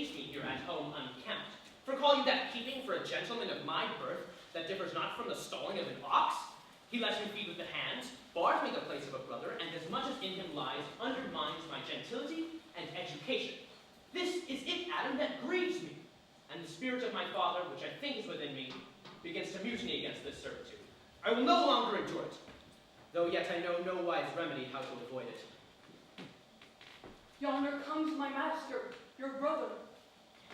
lays me here at home unkempt. For call you that keeping for a gentleman of my birth that differs not from the stalling of an ox? He lets me feed with the hands, bars me the place of a brother, and as much as in him lies, undermines my gentility and education. This is it, Adam, that grieves me. And the spirit of my father, which I think is within me, begins to mutiny against this servitude. I will no longer endure it, though yet I know no wise remedy how to avoid it. Yonder comes my master, your brother.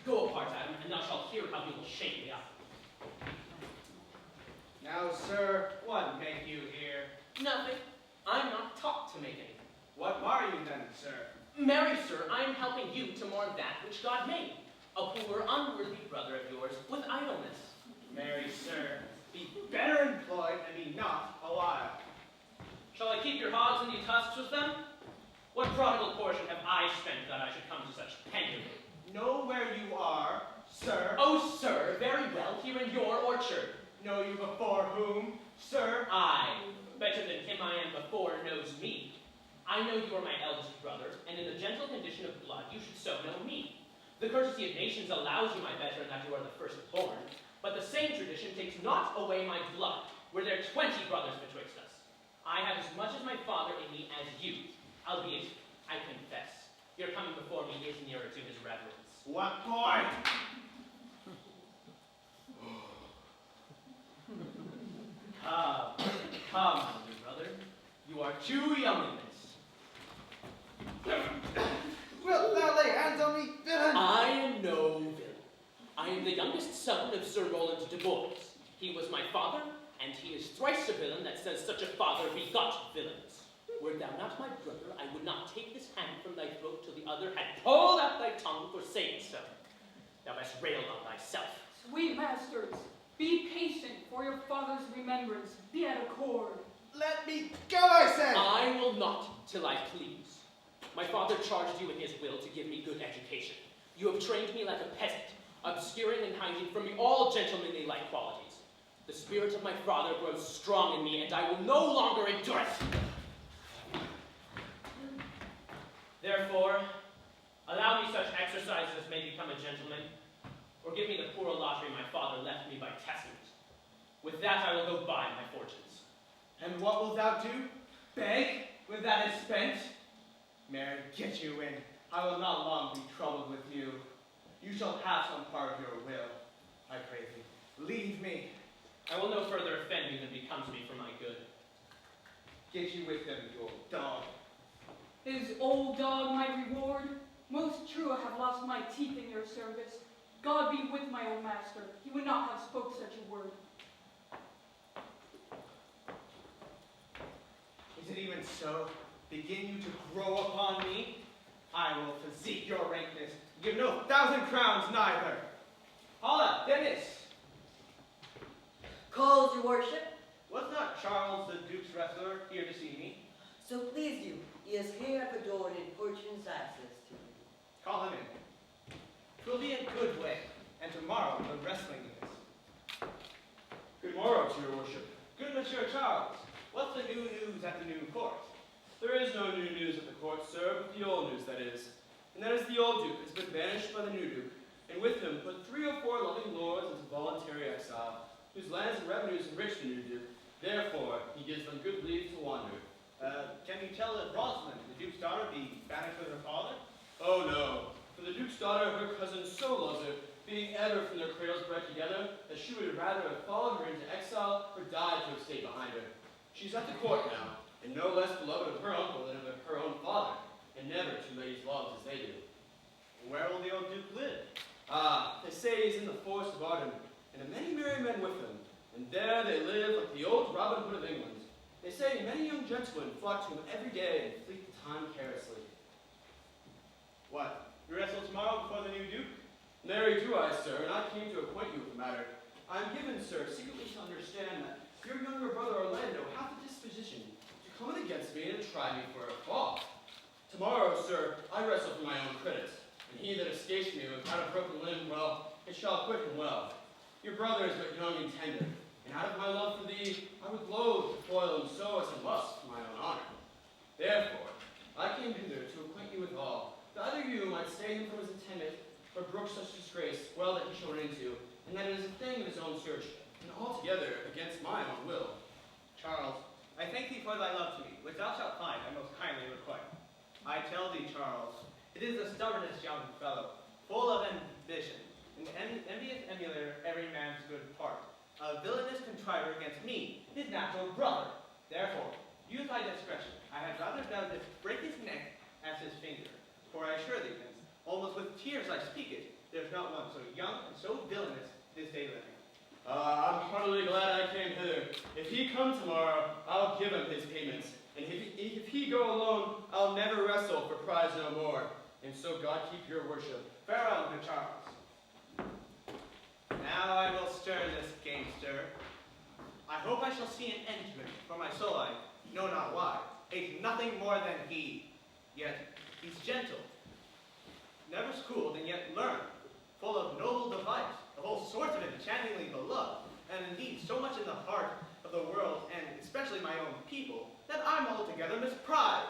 Go apart, Adam, and thou shalt hear how he will shake me up. Now, sir, what make you here? Nothing. I'm not taught to make anything. What are you then, sir? Marry, sir, I am helping you to mourn that which God made, a poor, unworthy brother of yours with idleness. Marry, sir, be better employed and be not a while. Shall I keep your hogs and eat husks with them? What prodigal portion have I spent that I should come to such penury? Know where you are, sir. Oh, sir, very well, here in your orchard. Know you before whom, sir? I, better than him I am before, knows me. I know you are my eldest brother, and in the gentle condition of blood you should so know me. The courtesy of nations allows you my better in that you are the firstborn, but the same tradition takes not away my blood, were there 20 brothers betwixt us. I have as much as my father in me as you, albeit, I confess, your coming before me is nearer to his reverence. What boy? Come, my dear brother. You are too young in this. Wilt thou lay hands on me, villain? I am no villain. I am the youngest son of Sir Roland de Boys. He was my father, and he is thrice a villain that says such a father begot villains. Were thou not my brother, I would not take this hand from thy throat till the other had pulled out thy tongue for saying so. Thou hast railed on thyself. Sweet masters, be patient for your father's remembrance. Be at accord. Let me go, I say! I will not till I please. My father charged you in his will to give me good education. You have trained me like a peasant, obscuring and hiding from me all gentlemanly-like qualities. The spirit of my father grows strong in me, and I will no longer endure it. Therefore, allow me such exercises as may become a gentleman, or give me the poor lottery my father left me by testament. With that I will go buy my fortunes. And what wilt thou do? Beg, when that is spent? Marry, get you in. I will not long be troubled with you. You shall have some part of your will. I pray thee, leave me. I will no further offend you than becomes me for my good. Get you with them, you old dog. Is old dog my reward? Most true I have lost my teeth in your service. God be with my old master. He would not have spoke such a word. Is it even so? Begin you to grow upon me? I will physique your rankness. Give no 1,000 crowns neither. Holla, Dennis! Calls your worship. Was not Charles the Duke's wrestler here to see me? So please you, he is here at the door and importunes access to you. Call him in. 'Twill be a good way, and tomorrow the wrestling is. Good morrow to your worship. Good Monsieur Charles, what's the new news at the new court? There is no new news at the court, sir, but the old news, that is. And that is the old duke has been banished by the new duke, and with him put 3 or 4 loving lords into voluntary exile, whose lands and revenues enrich the new duke. Therefore, he gives them good leave to wander. Can you tell if Rosalind, the Duke's daughter, be banished with her father? Oh no, for the duke's daughter, her cousin, so loves her, being ever from their cradles bred together, that she would rather have followed her into exile or died to have stayed behind her. She's at the court now, and no less beloved of her uncle than of her own father, and never two ladies loved as they do. Where will the old Duke live? Ah, they say he's in the forest of Arden, and have many merry men with him, and there they live like the old Robin Hood of England. They say many young gentlemen flock to him every day and fleet the time carelessly. What? You wrestle tomorrow before the new Duke? Marry do I, sir, and I came to acquaint you with the matter. I am given, sir, secretly to understand that your younger brother Orlando hath a disposition to come in against me and try me for a fall. Tomorrow, sir, I wrestle for my own credit, and he that escapes me without a broken limb, well, it shall quit him well. Your brother is but young and tender, and out of my love for thee, I would loathe to foil him so as I must for my own honor. Therefore, I came hither to acquaint you with all, that either you might stay him from his intended, For brooks such disgrace, well that he shall run into, and that it is a thing of his own search, and altogether against my own will. Charles, I thank thee for thy love to me, which thou shalt find I most kindly requite. I tell thee, Charles, it is the stubbornest young fellow, full of ambition, an envious emulator every man's good part, a villainous contriver against me, his natural brother. Therefore, use thy discretion. I had rather thou didst break his neck as his finger. For I assure thee, Prince, almost with tears I speak it, there's not one so young and so villainous this day living. I'm heartily glad I came hither. If he come tomorrow, I'll give him his payments. And if he go alone, I'll never wrestle for prize no more. And so God keep your worship. Farewell, good Charles. Now I will stir this gamester. I hope I shall see an end to him, for my soul I know not why, ate nothing more than he. Yet he's gentle, never schooled and yet learned, full of noble device, of all sorts of enchantingly beloved, and indeed so much in the heart of the world, and especially my own people, that I'm altogether misprized.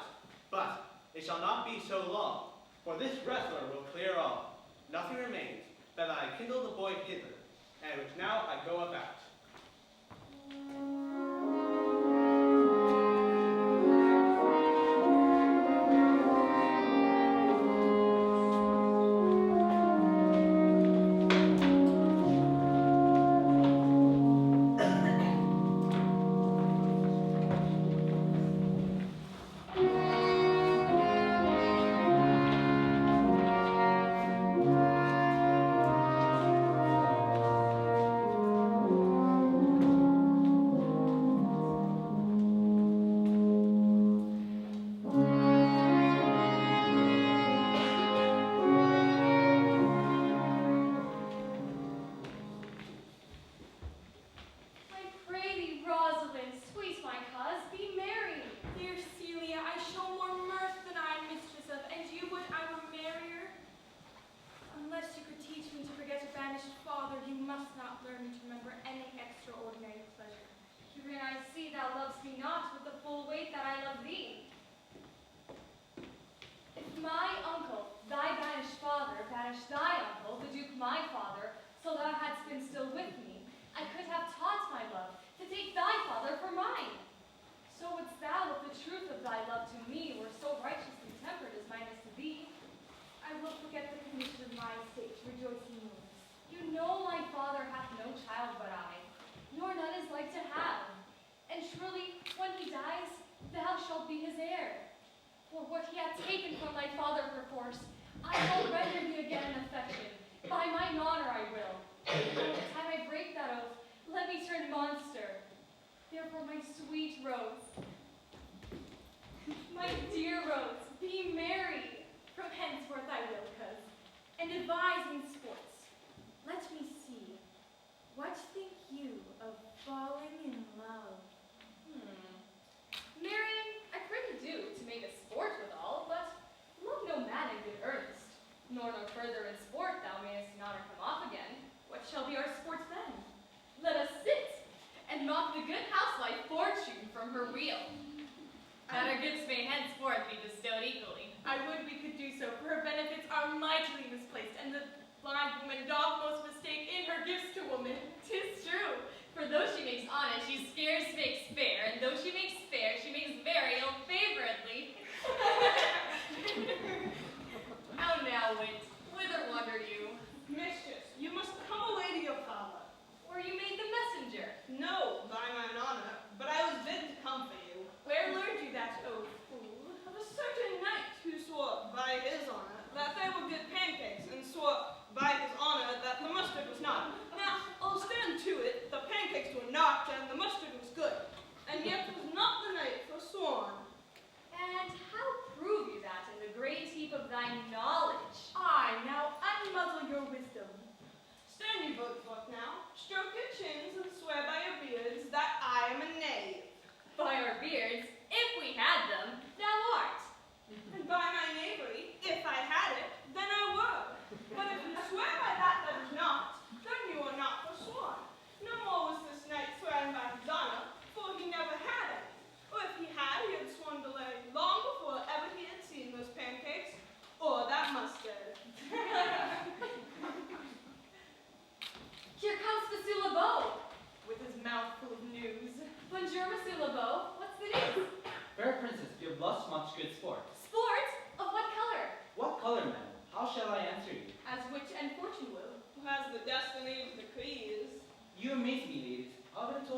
But it shall not be so long, for this wrestler will clear all. Nothing remains that I kindle the boy hither, and which now I go about.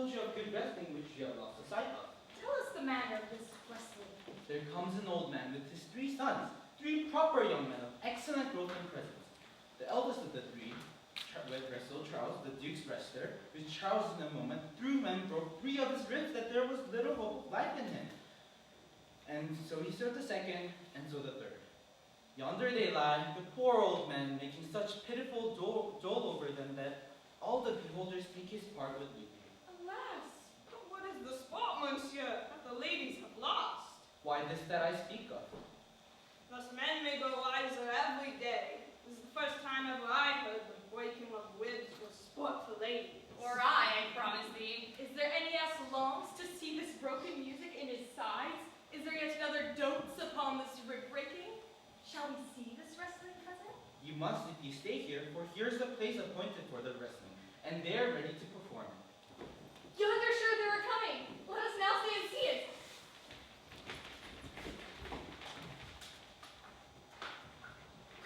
told you of good wrestling which you have lost the sight of. Tell us the manner of this wrestling. There comes an old man with his 3 sons, 3 proper young men of excellent growth and presence. The eldest of the 3 wrestled Charles, the Duke's wrestler, which Charles in a moment threw and broke 3 of his ribs that there was little hope of life in him. And so he served the second, and so the third. Yonder they lie, the poor old men, making such pitiful dole over them that all the beholders take his part with weeping. Alas, but what is the sport, monsieur, that the ladies have lost? Why, this that I speak of. Thus men may grow wiser every day. This is the first time ever I heard the breaking of ribs was sport for ladies. Or I promise thee. Is there any as longs to see this broken music in his sides? Is there yet another dotes upon this rib breaking? Shall we see this wrestling, cousin? You must if you stay here, for here's the place appointed for the wrestling, and they are ready to perform. Yonder sure they are coming. Let us now stay and see it.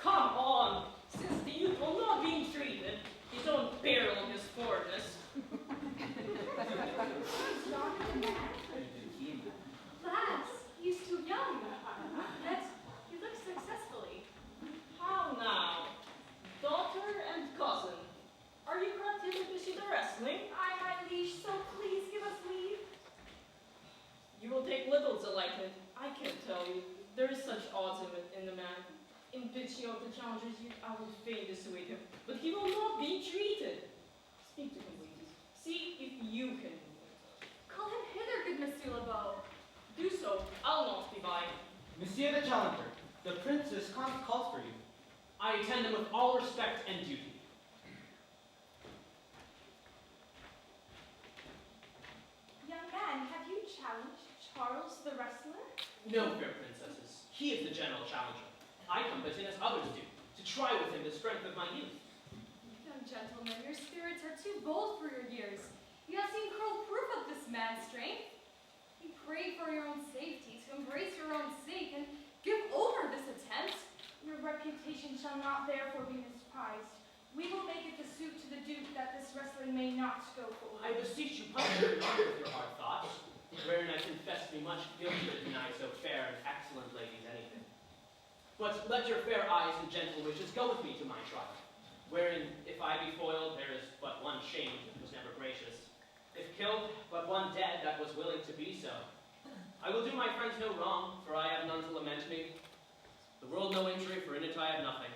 Come on! Since the youth will not be treated, his own barrel his forwardness. Lass, he's too young. Yet he looks successfully. How now? Daughter and cousin, are you granted to see the wrestling? I, my liege, so please give us leave. You will take little delight in it, I can tell you. There is such odds in the man. In pity of the challenger's youth, I would fain dissuade him, but he will not be treated. Speak to him, ladies. See if you can move him. Call him hither, good Monsieur Lebeau. Do so, I'll not be by. Monsieur the Challenger, the princess calls for you. I attend him with all respect and duty. Young man, have you challenged Charles the wrestler? No, fair princesses. He is the general challenger. I come but in as others do, to try with him the strength of my youth. Young gentleman, your spirits are too bold for your years. You have seen cruel proof of this man's strength. You pray for your own safety, to embrace your own sake, and give over this attempt. Your reputation shall not therefore be misprized. We will make it the suit to the Duke that this wrestling may not go forward. I beseech you, punish your not with your hard thoughts, wherein I confess me much guilty to deny so fair and excellent ladies anything. But let your fair eyes and gentle wishes go with me to my trial, wherein, if I be foiled, there is but one shamed that was never gracious. If killed, but one dead that was willing to be so. I will do my friends no wrong, for I have none to lament me. The world no injury, for in it I have nothing.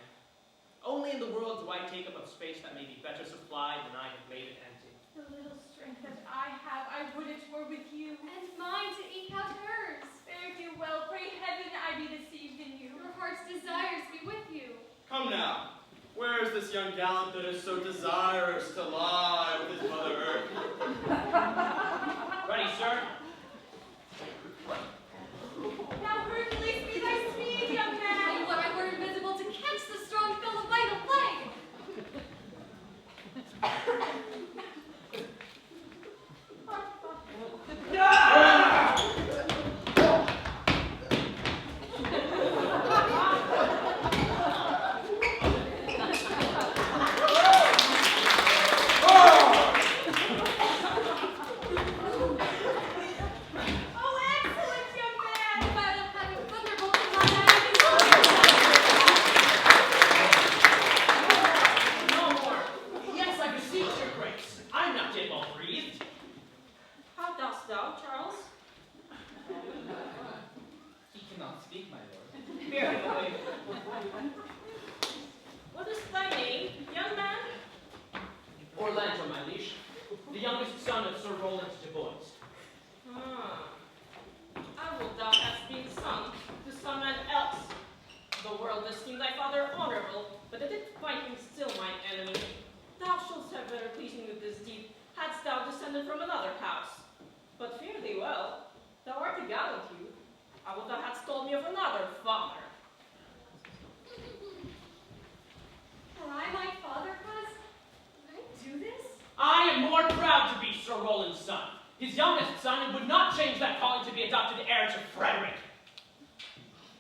Only in the world do I take up a space that may be better supplied than I have made it empty. The little strength that I have, I would it were with you. And mine to eke out hers. Fare you well, pray heaven I be deceived in you. Your heart's desires be with you. Come now. Where is this young gallant that is so desirous to lie with his mother earth? Ready, sir? Now Hercules be thy speed, young man. What I were invisible to catch the strong fellow by the leg. What is thy name, young man? Orlando, my liege, the youngest son of Sir Roland de Boys. I will thou hast been son to some man else. The world esteemed thy father honorable, but it did find him still mine enemy. Thou shouldst have better pleased me with this deed, hadst thou descended from another house. But fear thee well, thou art a gallant youth. I would thou hadst told me of another father. Am I my father, cuz? Did I do this? I am more proud to be Sir Roland's son, his youngest son, and would not change that calling to be adopted heir to Frederick.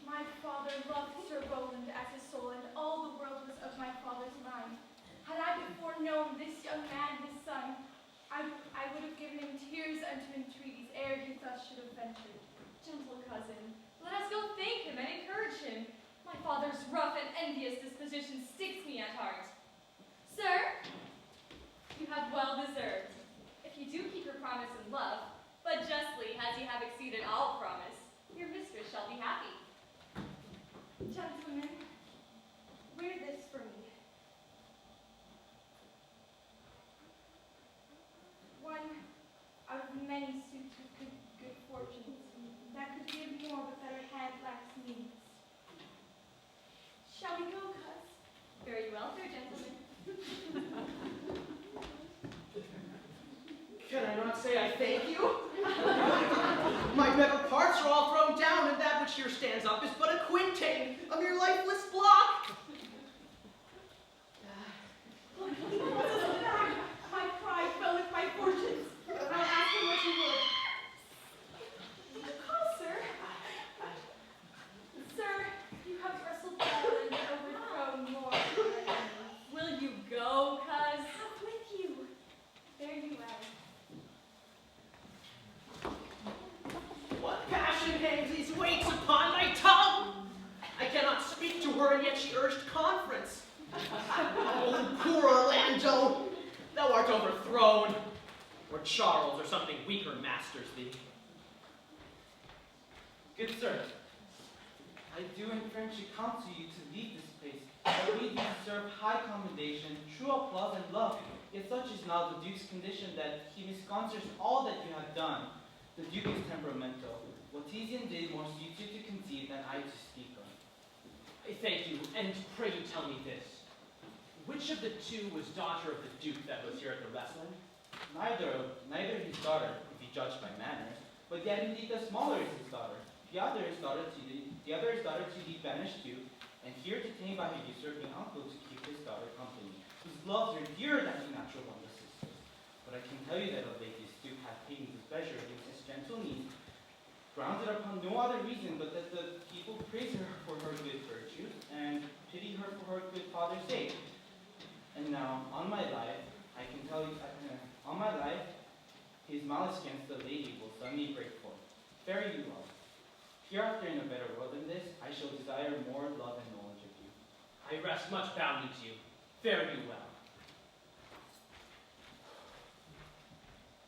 My father loved Sir Roland as his soul, and all the world was of my father's mind. Had I before known this young man, his son, I would have given him tears and to entreaties ere he thus should have ventured. Gentle cousin, let us go thank him and encourage him. My father's rough and envious disposition sticks me at heart. Sir, you have well deserved. If you do keep your promise in love, but justly as you have exceeded all promise, your mistress shall be happy. Gentlemen, wear this for me. One out of many suits with good fortunes that could give more but that her hand lacks means. Shall we go, cuz? Very well, fair gentlemen. Can I not say I thank you? My metal parts are all thrown down, and that which here stands up is but a quintain, a mere lifeless block. My pride fell with my fortunes. I'll ask him what you would. Call, sir. Sir, you have wrestled well and overthrown more. Will you go, cuz? Have with you. Fare you well. What passion hangs these weights upon my tongue? I cannot speak to her, and yet she urged conference. Oh, poor Orlando, thou art overthrown, or Charles or something weaker masters thee. Good sir, I do in friendship counsel you to leave this place, where we deserve high commendation, true applause, and love. Yet such is now the Duke's condition that he misconstrues all that you have done. The Duke is temperamental. What Tesian did more suits you to conceive than I to speak of. Thank you, and pray you tell me this. Which of the two was daughter of the Duke that was here at the wrestling? Neither his daughter, if he judged by manners, but yet indeed the smaller is his daughter. The other is daughter to the banished Duke, and here detained by her usurping uncle to keep his daughter company, whose loves are dearer than his natural younger sisters. But I can tell you that of late this Duke hath taken displeasure against his gentle niece, grounded upon no other reason but that the people praise her for her good virtues and pity her for her good father's sake. And now, on my life, I can tell you, on my life, his malice against the lady will suddenly break forth. Fare you well. Hereafter, in a better world than this, I shall desire more love and knowledge of you. I rest much bound to you. Fare you well.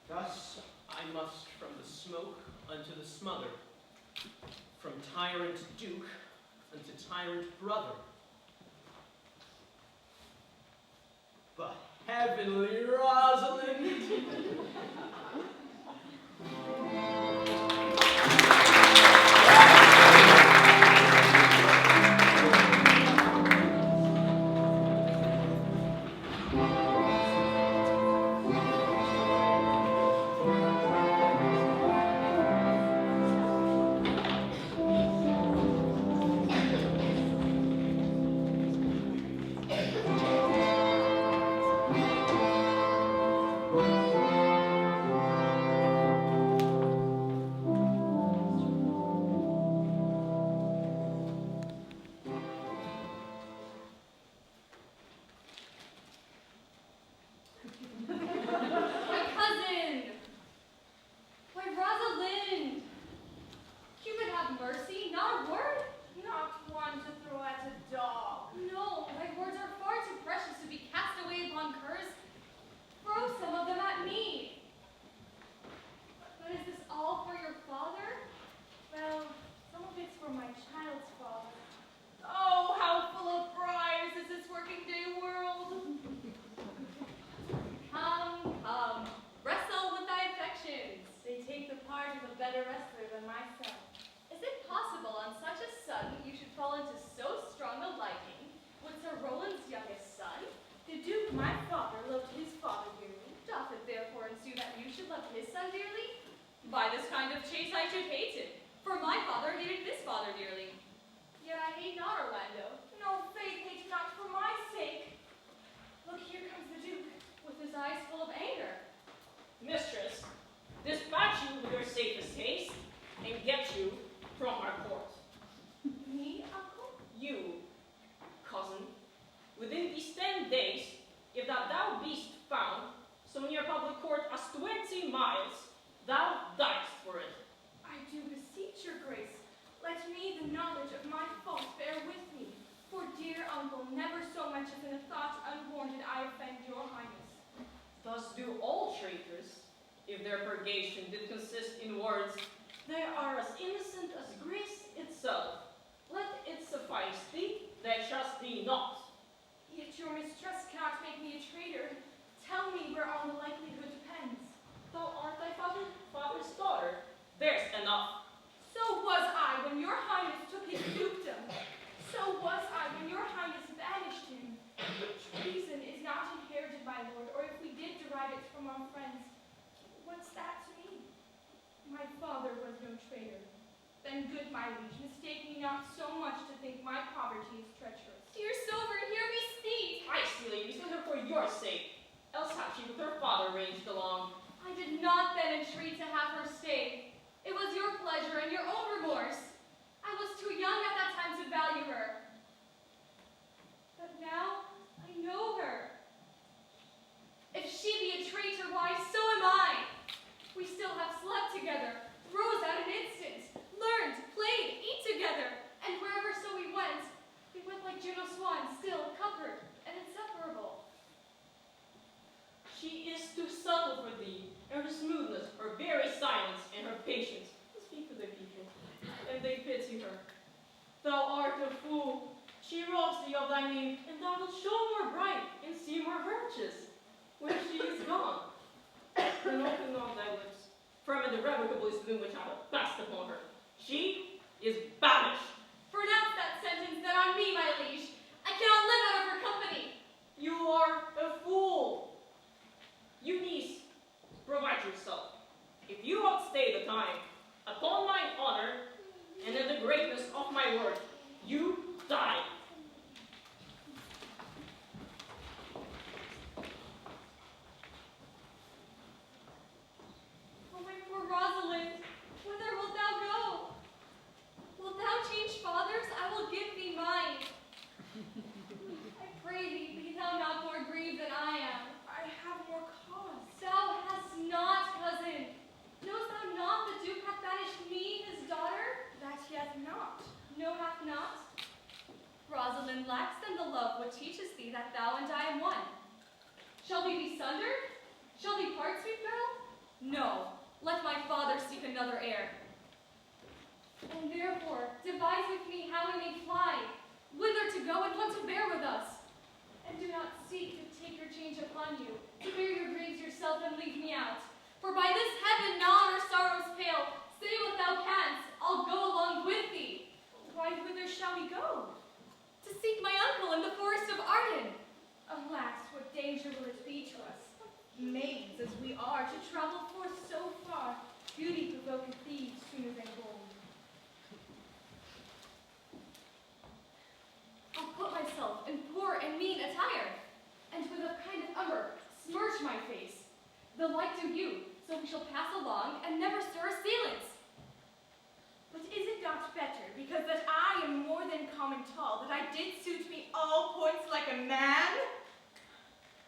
Thus I must from the smoke unto the smother, from tyrant Duke unto tyrant brother. But heavenly Rosalind! so near public court as 20 miles. Thou diest for it. I do beseech your grace, let me the knowledge of my fault bear with me. For dear uncle, never so much as in a thought unwarranted I offend your highness. Thus do all traitors, if their purgation did consist in words. They are as innocent as grace itself. Let it suffice thee, they trust thee not. Yet your mistrust cannot make me a traitor. Tell me whereon the likelihood depends. Thou art thy father's daughter. There's enough. So was I when your highness took his dukedom. So was I when your highness banished him. Treason is not inherited, my lord, or if we did derive it from our friends, what's that to me? My father was no traitor. Then good my liege, mistake me not so much to think my poverty is treacherous. Dear Silver, hear me speak. I seal you, send her for your sake. Else had she with her father ranged along. I did not then entreat to have her stay. It was your pleasure and your own remorse. I was too young at that time to value her. But now I know her. If she be a traitor, why, so am I. We still have slept together, rose at an instant, learned, played, eat together, and wherever so we went like Juno Swan, still comfort and inseparable. She is too subtle for thee, and her smoothness, her very silence, and her patience speak for the people, and they pity her. Thou art a fool. She robs thee of thy name, and thou wilt show more bright and see more virtuous. When she is gone, then open not thy lips. Firm and irrevocable is the doom which I will cast upon her. She is banished. Pronounce that sentence then on me, my liege. I cannot live out of her company. You are a fool. You niece, provide yourself. If you outstay the time, upon mine honor, and in the greatness of my word, you die. Oh, my poor Rosalind, whither wilt thou go? Wilt thou change fathers? I will give thee mine. I pray thee, be thou not more grieved than I am. I have more cause. Thou hast not, cousin. Knowest thou not the Duke hath banished me, his daughter? That he hath not. No, hath not. Rosalind lacks then the love which teaches thee that thou and I am one. Shall we be sundered? Shall we part, sweet girl? No, let my father seek another heir. And therefore, devise with me how we may fly, whither to go and what to bear with us. And do not seek to take your change upon you, to bear your graves yourself and leave me out. For by this heaven not our sorrows pale. Say what thou canst, I'll go along with thee. Why, whither shall we go? To seek my uncle in the forest of Arden. Alas, what danger will it be to us? Maids as we are, to travel forth so far, beauty provoketh thieves sooner than gold. I'll put myself in poor and mean attire, and with a kind of umber smirch my face. The like do you, so we shall pass along and never stir assailants. But is it not better, because that I am more than common tall, that I did suit me all points like a man?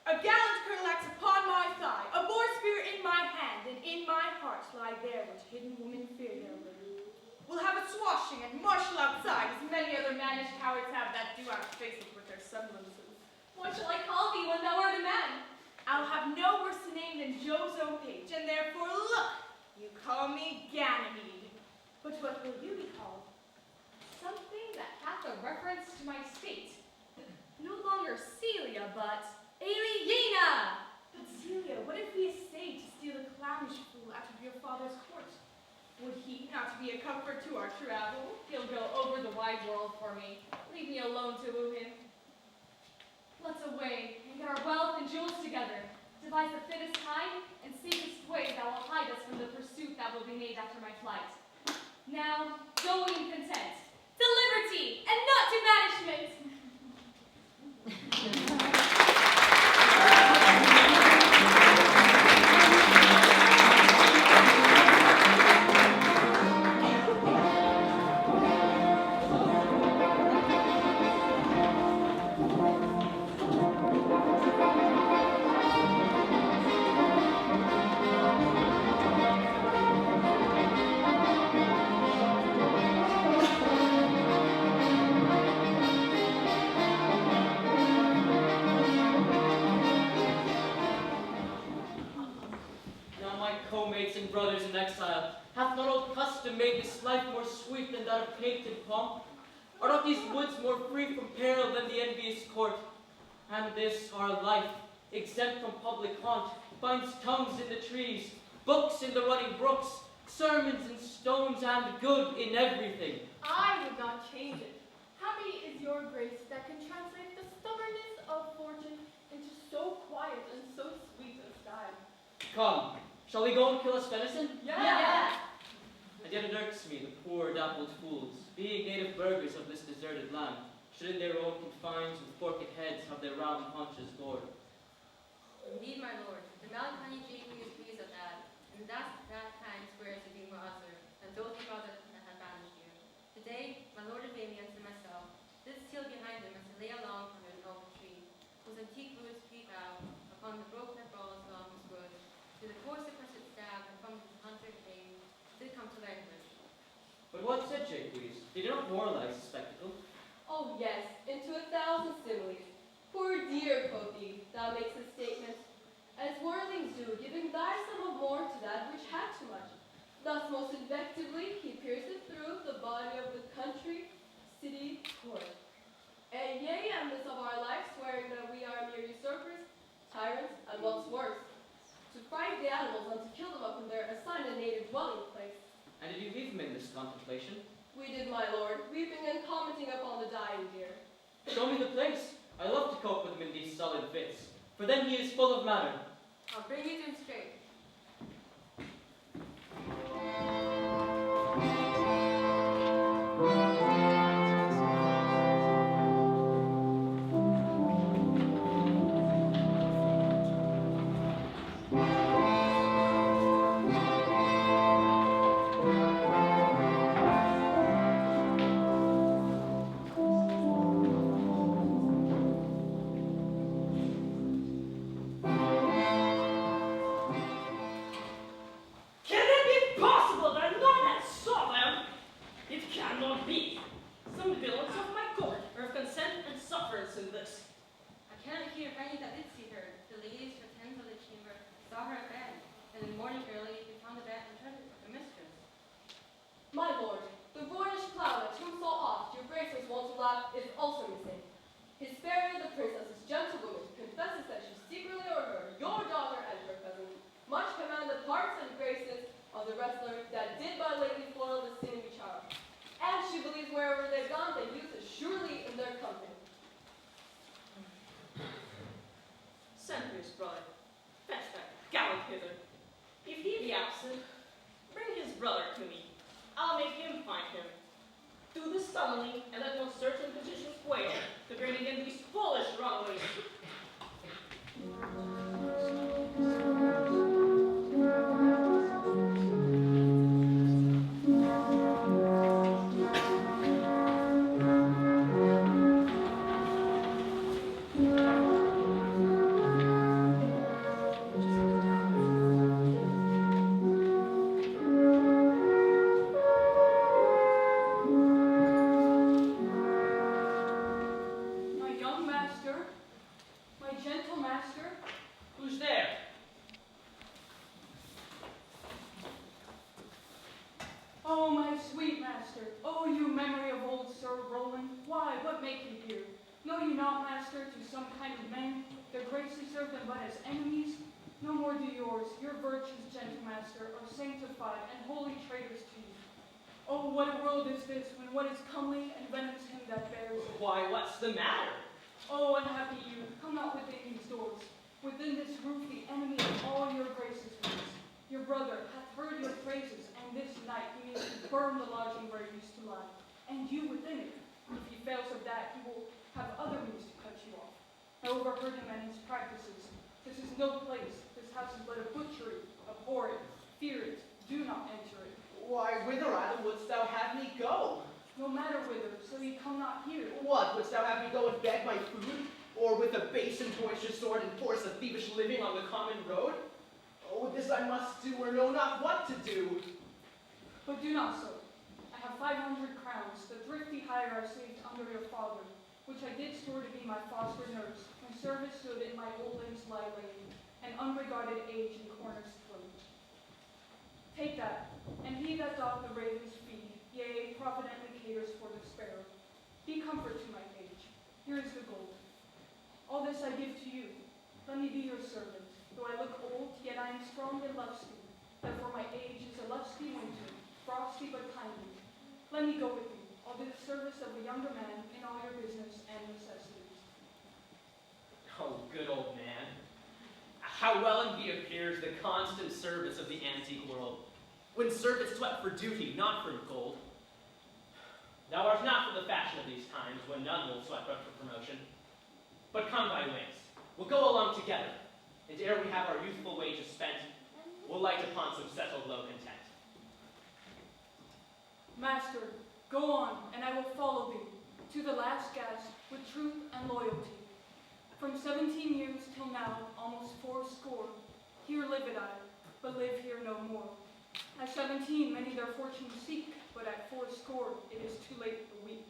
A gallant curlax upon my thigh, a boar spear in my hand, and in my heart lie there what hidden women fear therewith. We'll have a swashing and martial outside, as many other mannish cowards have that do outface it with their semblances. What shall I call thee when thou art a man? I'll have no worse a name than Joe's own page, and therefore look, you call me Ganymede. But what will you be called? Something that hath a reference to my state. No longer Celia, but Aliena! But Celia, what if we essay to steal a clownish fool out of your father's court? Would he not be a comfort to our travel? He'll go over the wide world for me. Leave me alone to woo him. Let's away and get our wealth and jewels together. Devise the fittest time and safest way that will hide us from the pursuit that will be made after my flight. Now, going content, to liberty and not to banishment. mates and brothers in exile, hath not old custom made this life more sweet than that of painted pomp? Are not these woods more free from peril than the envious court? And this our life, exempt from public haunt, finds tongues in the trees, books in the running brooks, sermons in stones, and good in everything. I would not change it. Happy is your grace that can translate the stubbornness of fortune into so quiet and so sweet a style. Come, shall we go and kill us venison? Yeah. And yet it irks me, the poor dappled fools, being native burghers of this deserted land, should in their own confines with forked heads have their round haunches gored. Indeed, my lord, the melancholy Jacob is pleased at that, and that kind swears to be more other, and those who rather have banished you. Today, my lord of Amiens and myself stood still behind him as he lay along under an oak tree, whose antique roots peep out upon the broken balls along his wood, to the coarse crested stab, and from his hunter's aim did come to language. But what said Jacques? He did not moralize the spectacle. Oh yes, into 1,000 similes. Poor dear, quoth he, thou makest a statement, as worldlings do, giving thy sum of more to that which had too much. Thus most invectively he pierceth through the body of the country, city, court. And yea, and this of our life, swearing that we are mere usurpers, tyrants, and what's worse, to fright the animals and to kill them up in their assigned and native dwelling place. And did you leave him in this contemplation? We did, my lord, weeping and commenting upon the dying deer. Show me the place. I love to cope with him in these solid fits, for then he is full of matter. I'll bring you to him straight. Why, what's the matter? Oh, unhappy youth, come not within these doors. Within this roof the enemy of all your graces lives. Your brother hath heard your praises, and this night he means to burn the lodging where you used to lie, and you within it. If he fails of that, he will have other means to cut you off. I overheard him and his practices. This is no place. This house is but a butchery. Abhor it. Fear it. Do not enter it. Why, whither, Adam, wouldst thou have me go? No matter whither, so ye come not here. What, wouldst thou have me go and beg my food? Or with a base and boisterous sword enforce a thievish living on the common road? Oh, this I must do, or know not what to do. But do not so. I have 500 crowns, the thrifty hire I saved under your father, which I did store to be my foster nurse, when service stood in my old limbs lie lame, and unregarded age in corners thrown. Take that, and he that doth the ravens feed, yea, providently caters for the sparrow. Be comfort to my page. Here is the gold. All this I give to you. Let me be your servant. Though I look old, yet I am strong and lusty. Therefore my age is a lusty winter, frosty but kindly. Let me go with you. I'll do the service of a younger man in all your business and necessities. Oh, good old man. How well in thee appears the constant service of the antique world, when service swept for duty, not for gold. Thou art not for the fashion of these times, when none will sweat but for promotion. But come thy ways, we'll go along together, and ere we have our youthful wages spent, we'll light upon some settled low content. Master, go on, and I will follow thee, to the last gasp, with truth and loyalty. From 17 years till now, almost 80, here lived I, but live here no more. At 17, many their fortune seek, but at 80, it is too late for weak.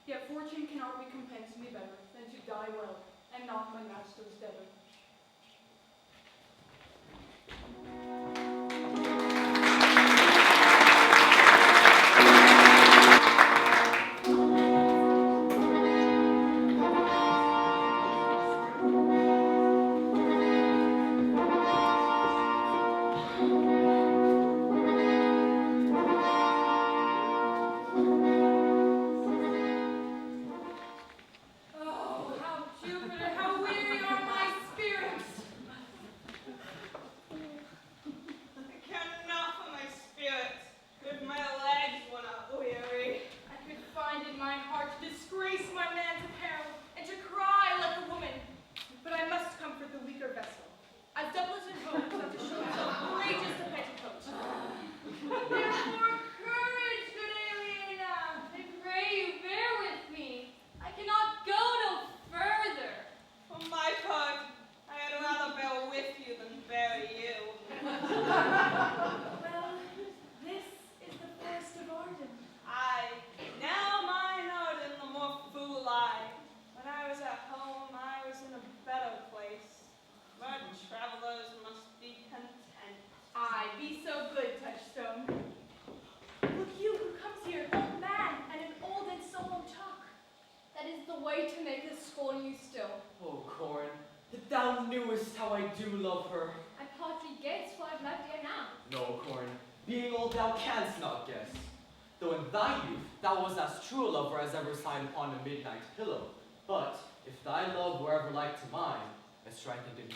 Yet fortune cannot recompense me better than to die well, and not my master's debtor.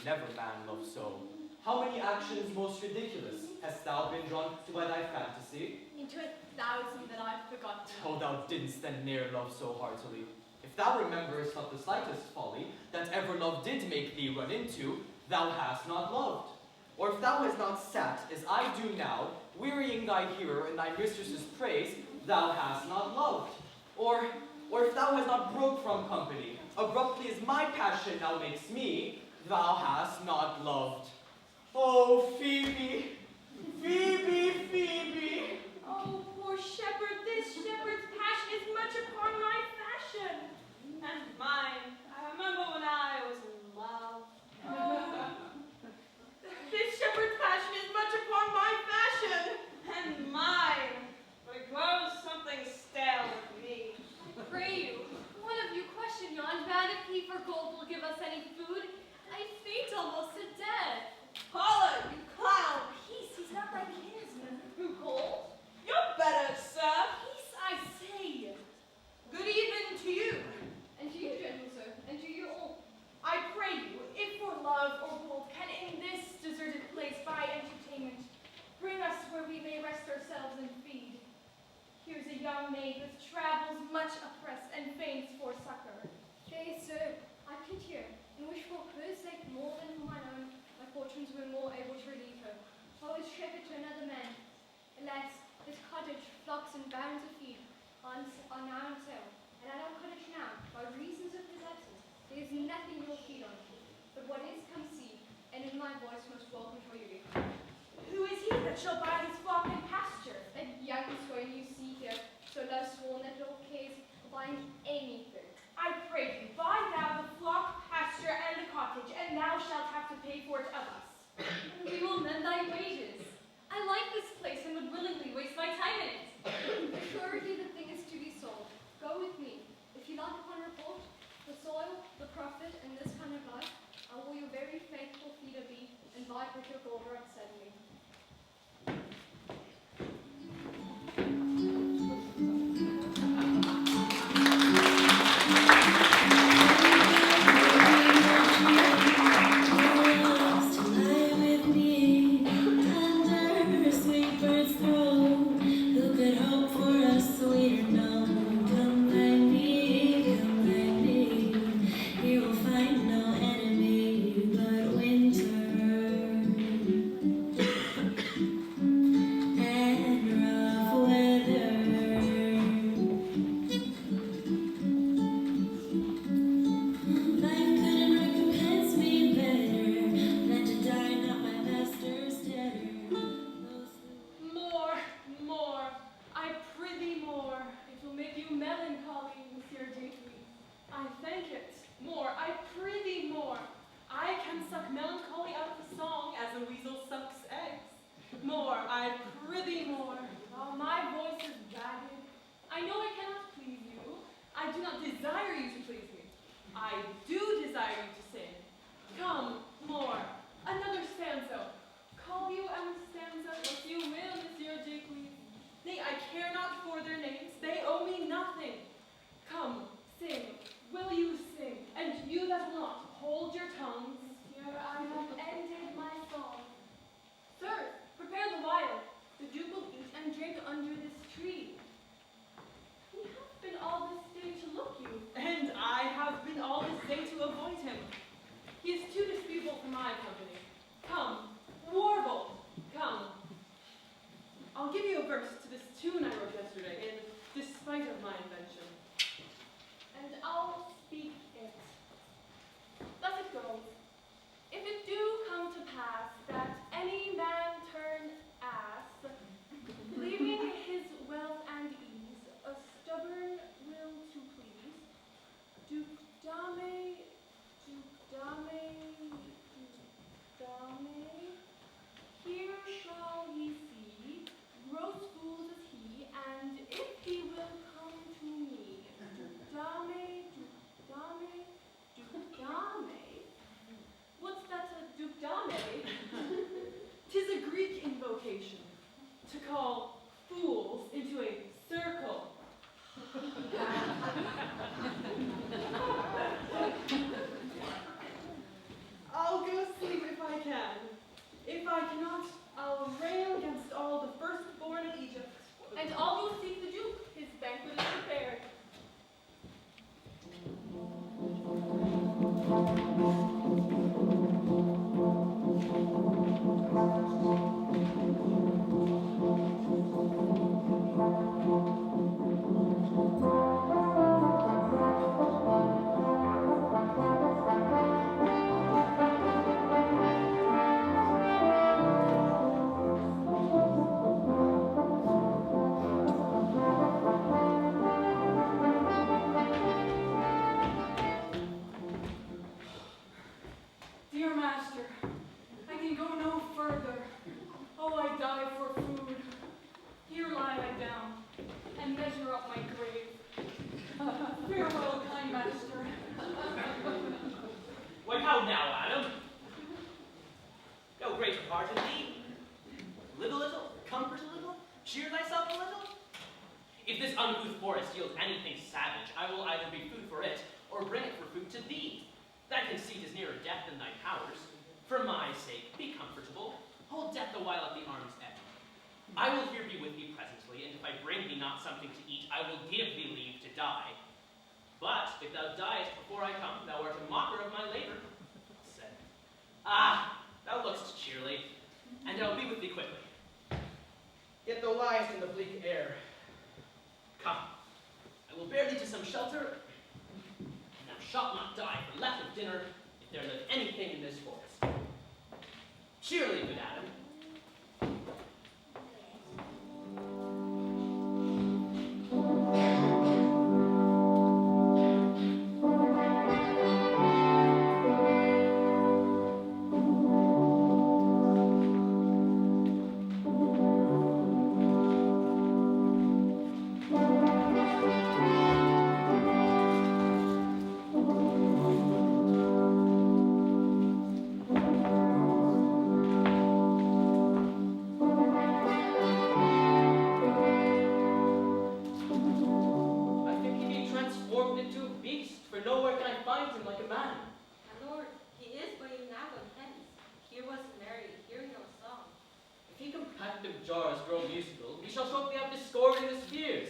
Never man loved so. How many actions most ridiculous hast thou been drawn to by thy fantasy? Into 1,000 that I've forgotten. Oh, thou didn't then ne'er love so heartily. If thou rememberest not the slightest folly that ever love did make thee run into, thou hast not loved. Or if thou hast not sat, as I do now, wearying thy hearer in thy mistress's praise, thou hast not loved. Or if thou hast not broke from company, abruptly as my passion now makes me, thou hast not loved. Oh, Phoebe, Phoebe, Phoebe. Oh, poor shepherd, this shepherd's passion is much upon my fashion. And mine, I remember when I was in love. Oh, this shepherd's passion is much upon my fashion. And mine, but it grows something stale with me. I pray you, one of you question yon vanity for gold will give us any food. I faint almost to death. Paula, you clown! Peace, he's not my kinsman. Who gold? You're better, sir. Peace, I say. Good even to you. And to you, gentle sir, and to you all. I pray you, if for love or gold can in this deserted place buy entertainment, bring us where we may rest ourselves and feed. Here's a young maid that travels much oppressed and faints for succor. Yea, sir, I pity her, and wish for her sake more than for mine own, my fortunes were more able to relieve her. I was shepherd to another man. Alas, this cottage, flocks and barons of feed, are now on sale, and at our cottage now, by reasons of his absence, there is nothing you will feed on. But what is, come see, and in my voice most welcome for you. Who is he that shall buy his flock and pasture? That young swain you see here, so love sworn that little case of buying anything. I pray you, buy thou the flock, pasture, and the cottage, and thou shalt have to pay for it of us. And we will mend thy wages. I like this and would willingly waste my time in it. Assuredly the thing is to be sold. Go with me. If you like upon report, the soil, the profit, and this kind of life, I will your very faithful feeder be, and bide with your daughter at Sedley. More, more, I prithee more. It will make you melancholy, Monsieur Jacobi. I thank it. More, I prithee more. I can suck melancholy out of a song as a weasel sucks eggs. More, I prithee more. Oh, my voice is ragged. I know I cannot please you. I do not desire you to please me. I do desire you to sing. Come, more. Another stanza. Call you and stanza what you will, Monsieur Jacobi. Nay, I care not for their names. They owe me nothing. Come, sing. Will you sing? And you that will not, hold your tongues. Monsieur, I have ended my song. Sir, prepare the wine. The Duke will eat and drink under this tree. He hath been all this day to look you. And I have been all this day to avoid him. He is too disputable for my company. Come, warble, come. I'll give you a verse to this tune I wrote yesterday, in despite of my invention. And I'll speak it. Thus it goes. If it do come to pass that any man turn ass, leaving his wealth and ease, a stubborn will to please, Duke Dame, here shall he see, gross fools is he, and if he will come to me, Duke Dame, what's that, Duke Dame? 'Tis a Greek invocation to call fools into a circle. I'll go sleep if I can. If I cannot, I'll rail against all the firstborn of Egypt. And I'll go seek the Duke, his banquet is prepared. Dear master, I can go no further. Oh, I die for food. Here lie I down, and measure up my grave. Farewell, kind master. Why, how now, Adam? No greater part in thee. Live a little, comfort a little, cheer thyself a little. If this uncouth forest yields anything savage, I will either be food for it, or bring it for food to thee. Thy conceit is nearer death than thy powers. For my sake, be comfortable. Hold death a while at the arm's end. I will here be with thee presently, and if I bring thee not something to eat, I will give thee leave to die. But if thou diest before I come, thou art a mocker of my labor. Said, ah, thou look'st cheerly, and I'll be with thee quickly. Yet thou liest in the bleak air. Come, I will bear thee to some shelter, and thou shalt not die for lack of dinner if there live anything in this forest. Cheerly, good Adam. captive jars grow musical, we shall shortly have discord in the spheres.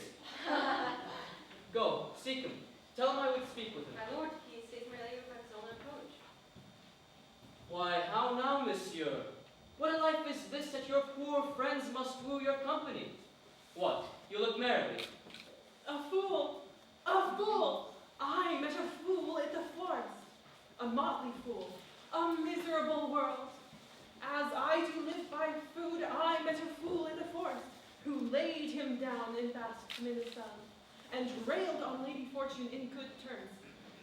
Go, seek him. Tell him I would speak with him. My lord, he stays merely from his own approach. Why, how now, monsieur? What a life is this that your poor friends must woo your company? What, you look merrily. A fool! A fool! I met a fool in the forest. A motley fool. A miserable world. As I do live by food, I met a fool in the forest, who laid him down and basked him in the sun, and railed on Lady Fortune in good terms,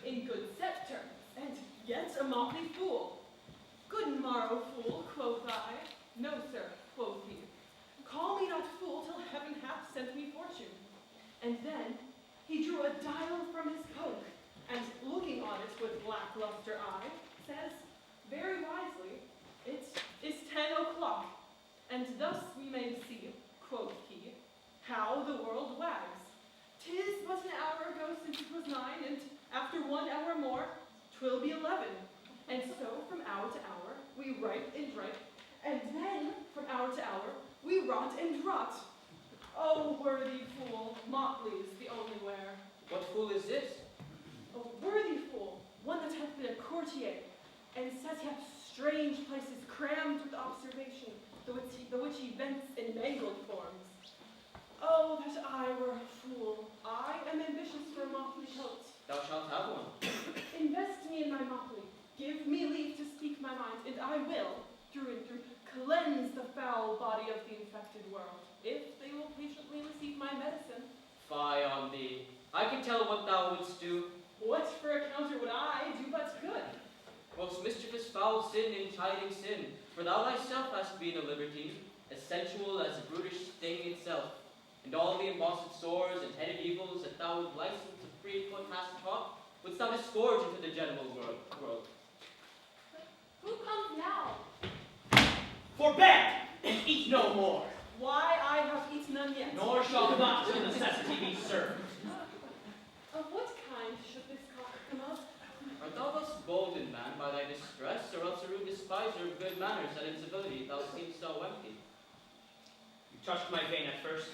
in good set terms, and yet a motley fool. Good morrow, fool, quoth I. No, sir, quoth he. Call me not fool till heaven hath sent me fortune. And then he drew a dial from his coat, and looking on it with lackluster eye, says, very wisely, it is 10 o'clock, and thus we may see, quoth he, how the world wags. 'Tis but an hour ago since it was 9, and after 1 hour more, 'twill be 11. And so from hour to hour we write and write, and then from hour to hour we rot and rot. Oh, worthy fool, motley's the only wear. What fool is this? A worthy fool, one that hath been a courtier, and set hath strange places crammed with observation, the which he vents in mangled forms. Oh, that I were a fool. I am ambitious for a motley coat. Thou shalt have one. Invest me in my motley. Give me leave to speak my mind, and I will, through and through, cleanse the foul body of the infected world, if they will patiently receive my medicine. Fie on thee. I can tell what thou wouldst do. What for a counter would I do but good? Most mischievous foul sin in chiding sin, for thou thyself hast been a libertine, as sensual as the brutish sting itself, and all the embossed sores and headed evils that thou with license of free foot hast taught, wouldst thou disgorge into the general world. Who comes now? Forbear, and eat no more, Why, I have eaten none yet. nor shall not till necessity be served. Of what kind should this cock come of? Art thou thus golden, man, by thy distress, or else a rude despiser of good manners and incivility, thou seemst so empty? You touched my vein at first.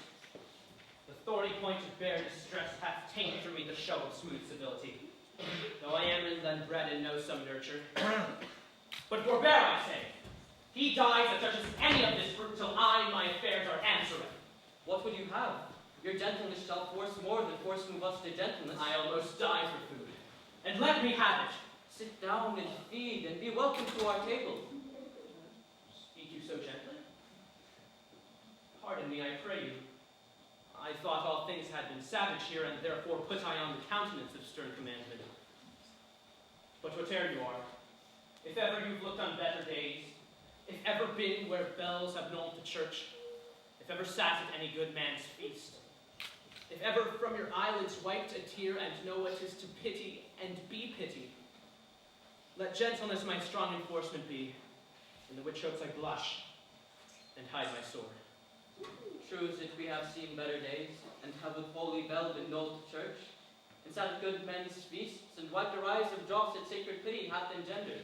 The thorny point of bare distress hath taken from me the show of smooth civility, though I am and bred and know some nurture. But forbear, I say. He dies that touches any of this fruit till I my affairs are answering. What would you have? Your gentleness shall force more than force move us to gentleness. I almost die for food, and let me have it. Sit down and feed, and be welcome to our table. Speak you so gently? Pardon me, I pray you. I thought all things had been savage here, and therefore put I on the countenance of stern commandment. But whate'er you are, if ever you've looked on better days, if ever been where bells have knolled to church, if ever sat at any good man's feast, if ever from your eyelids wiped a tear and know what 'tis to pity and be pitied, let gentleness my strong enforcement be, in the which hopes I blush and hide my sword. True is it we have seen better days, and have with holy bell been knolled to church, and sat at good men's feasts, and wiped our eyes of drops that sacred pity hath engendered.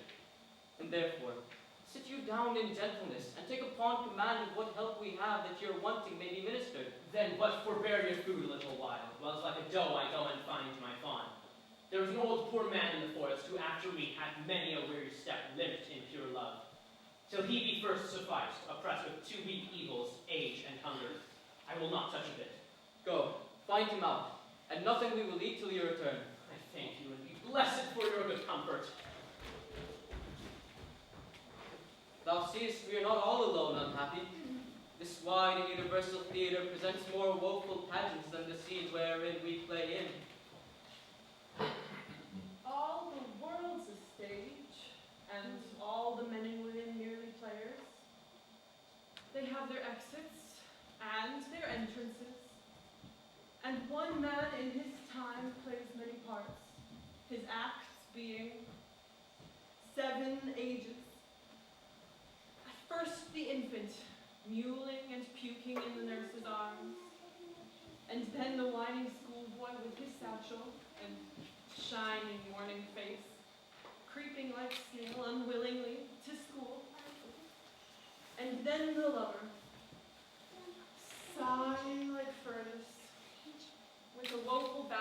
And therefore, sit you down in gentleness, and take upon command of what help we have that your wanting may be ministered. Then but forbear your food a little while, whilst like a doe I go and find my fawn. There was an old poor man in the forest, who after me had many a weary step limped in pure love, till he be first sufficed, oppressed with 2 weak evils, age and hunger. I will not touch a bit. Go, find him out, and nothing we will eat till you return. I thank you, and be blessed for your good comfort. Thou seest we are not all alone unhappy. This wide and universal theatre presents more woeful pageants than the scene wherein we play in. All the world's a stage, and all the men and women merely players. They have their exits and their entrances, and one man in his time plays many parts, his acts being 7 ages. At first the infant, mewling and puking in the nurse's arms, and then the whining schoolboy with his satchel and shining morning face, creeping like snail unwillingly to school, and then the lover,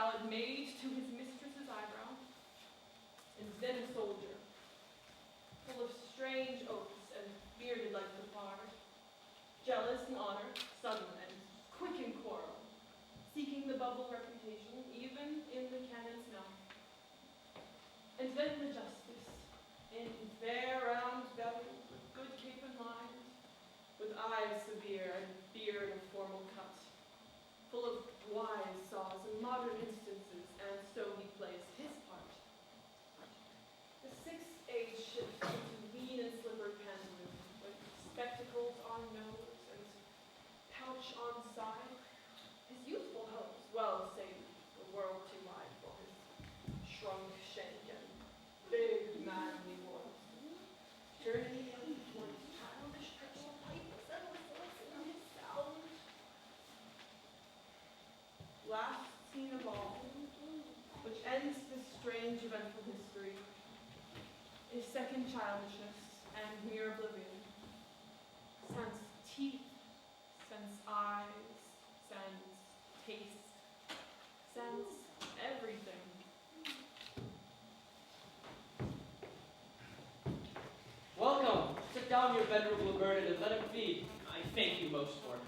ballad made to his mistress's eyebrow. And then a soldier, full of strange oaths and bearded like the pard, jealous in honor, sudden and quick in quarrel, seeking the bubble reputation even in the cannon's mouth. And then the justice, in fair round belly, with good cape and line, with eyes severe and beard of formal cut, full of wise saws and modern instances, and so he plays his part. The sixth age shifts into lean and slippered pantaloon, with spectacles on nose and pouch on side. His youthful hose, well saved, the world too wide for his shrunk shank and big manly voice. Journey of one childish personal pipe settled voice in his sound. Last scene of all, which ends this strange eventful history, is second childishness and mere oblivion. Sense teeth, sense eyes, sense taste, sense everything. Welcome. Sit down, your venerable burden, and let him feed. I thank you most for it.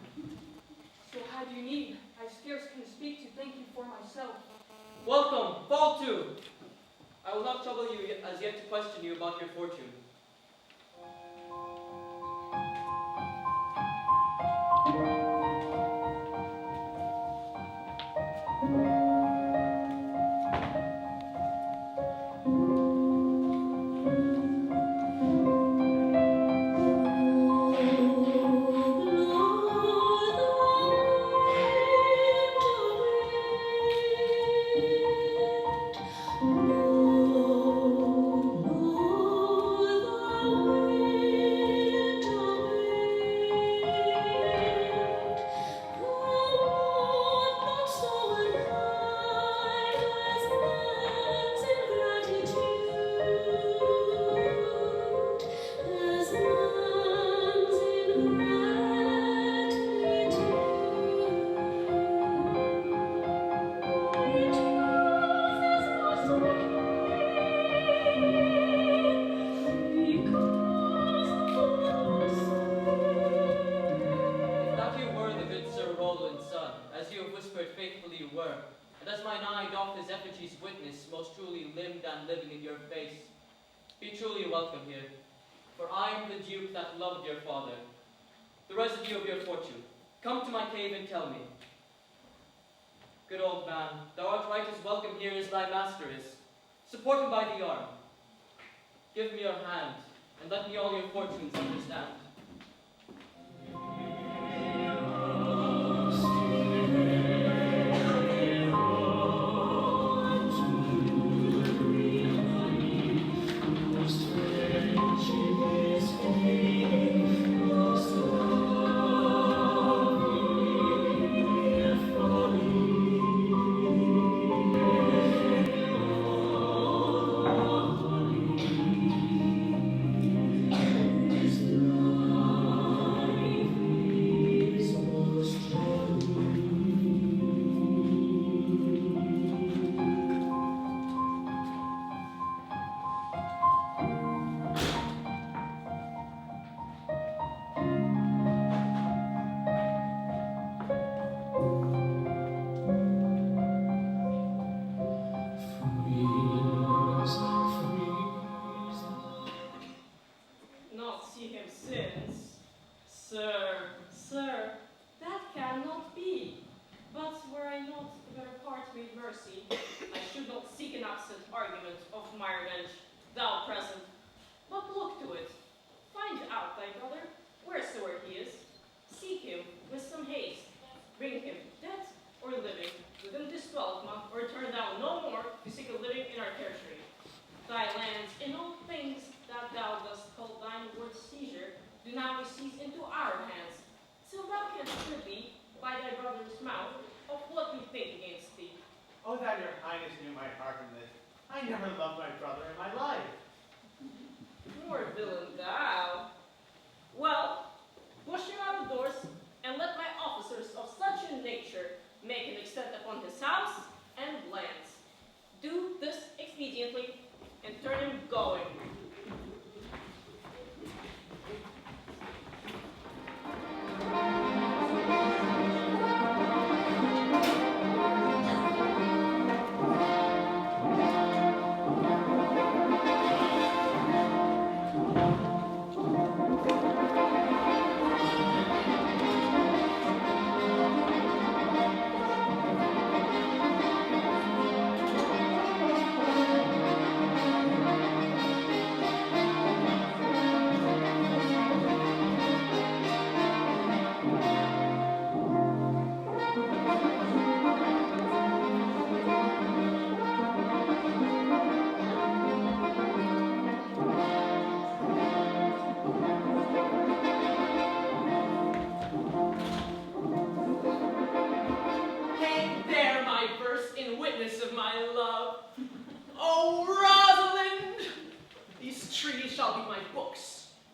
So how do you need? I scarce can speak to thank you for myself. Welcome. Fall to. I will not trouble you as yet to question you about your fortune. Be truly welcome here, for I am the Duke that loved your father. The residue of your fortune. Come to my cave and tell me. Good old man, thou art right as welcome here as thy master is. Support him by the arm. Give me your hand, and let me all your fortunes understand. Oh, that your highness knew my heart in this. I never loved my brother in my life. More villain thou. Well, push him out of doors, and let my officers of such a nature make an extent upon his house and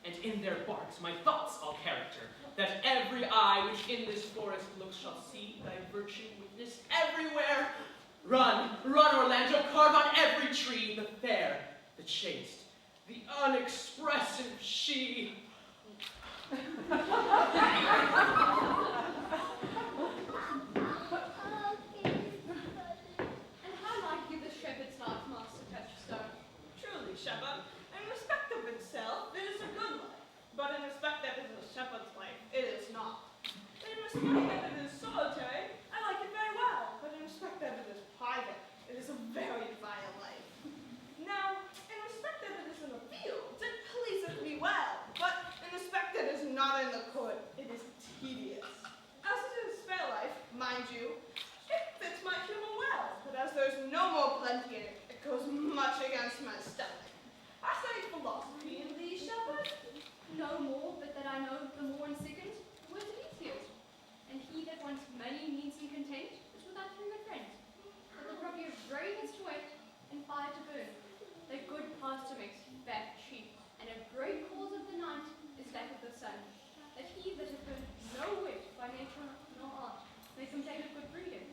and in their barks my thoughts all character, that every eye which in this forest looks shall see thy virtue witnessed everywhere. Run, run, Orlando, carve on every tree the fair, the chaste, the unexpressive she. And how like you the shepherd's heart, Master Touchstone? Truly, shepherd, in respect of itself, it is a good life. But in respect that it is a shepherd's life, it is not. In respect that it is solitary, I like it very well. But in respect that it is private, it is a very vile life. Now, in respect that it is in the fields, it pleaseth me well. But in respect that it is not in the court, it is tedious. As it is fair life, mind you, it fits my humor well. But as there's no more plenty in it, it goes much against my stomach. I studied philosophy in thee, shepherd. No more, but that I know the more and second was Elysius. And he that wants many means and content is without having a friend. But the property of brave is to wait and fire to burn. That good pasture makes fat sheep, and a great cause of the night is that of the sun. That he that hath heard no wit by nature nor art makes him take of good breeding,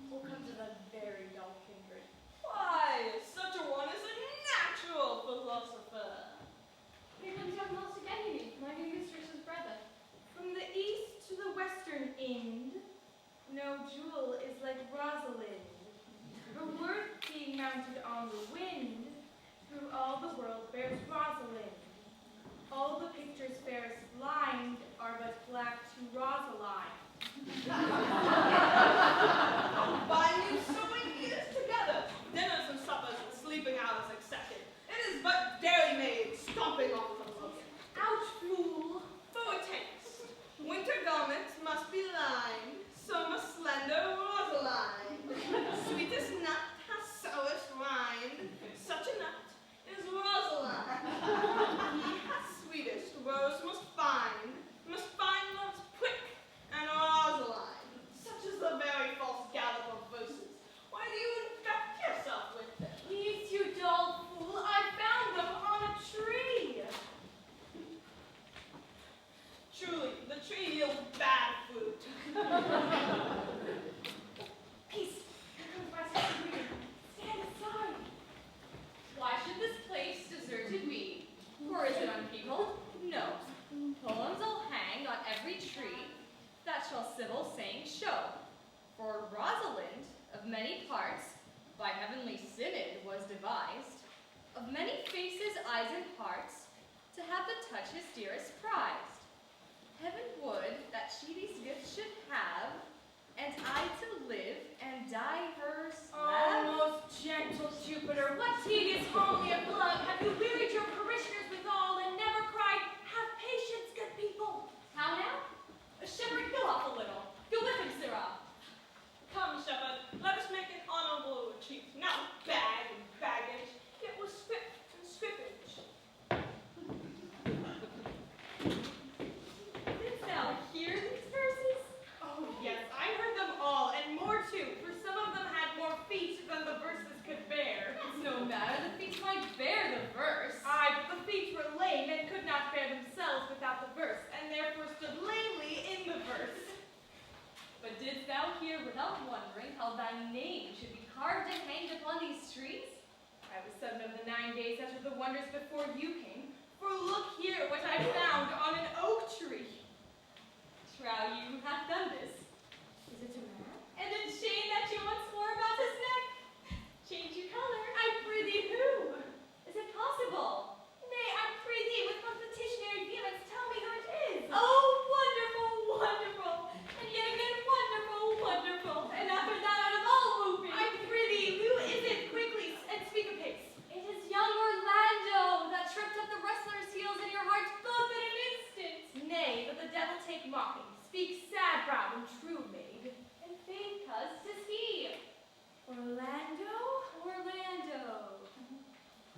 or comes of a very dull kindred. Why, such a one is a natural philosopher. Here comes young Master Ganymede, my new mistress's brother. From the east to the western end, no jewel is like Rosalind. Her worth being mounted on the wind, through all the world bears Rosalind. All the pictures fairest lined are but black to Rosaline. By new sewing years together, dinners and suppers and sleeping hours accepted. It is but dairy maids stomping on the look. Out, fool! For a taste. Winter garments must be lined, summer slender Rosaline. Sweetest nut has sourest rind, such a nut is Rosaline. He has sweetest rose must find love's quick and Rosaline. Such is the very false gallop of verses. Why do you infect yourself with them? Please, you dull fool, I found them on a tree. Truly, the tree yields bad fruit. Peace, here comes my sister reading. Stand aside. Why should this place deserted be? Or is it unpeopled? No. Poems all hang on every tree that shall civil saying show. For Rosalind, of many parts, by heavenly synod was devised, of many faces, eyes, and hearts, to have the touch his dearest prized. Heaven would that she these gifts should have, and I to live and die her slave. Oh, most gentle Jupiter, what tedious homely of love have you wearied your parishioners withal, and never cried, have patience, good people? How now? Shepherd, go off a little. Go with him, sirrah. Come, shepherd, let us make an honorable retreat. Not bag and baggage, yet with script and scrippage. Didst thou hear these verses? Oh, yes, I heard them all, and more too, for some of them had more feet than the verses could bear. It's no matter, the feet might bear the verse. Aye, but the feet were lame and could not bear themselves without the verse, and therefore stood lamely in the verse. But didst thou hear without wondering how thy name should be carved and hanged upon these trees? I was 7 of the 9 days after the wonders before you came, for look here what I found on an oak tree. Trow you hath done this. Is it a man? And a chain that you once wore about his neck. Change your color, I prithee who? Is it possible? Nay, I prithee with most petitionary vehemence, tell me who it is. Oh, wonderful, wonderful! And yet again, wonderful, wonderful! And after that, out of all whooping, I prithee, who is it? Quickly, and speak apace. it is young Orlando that tripped up the wrestler's heels in your heart both in an instant. Nay, but the devil take mocking. Speak sad browed and true maid. And faith, cuz, 'tis he. Orlando? Orlando.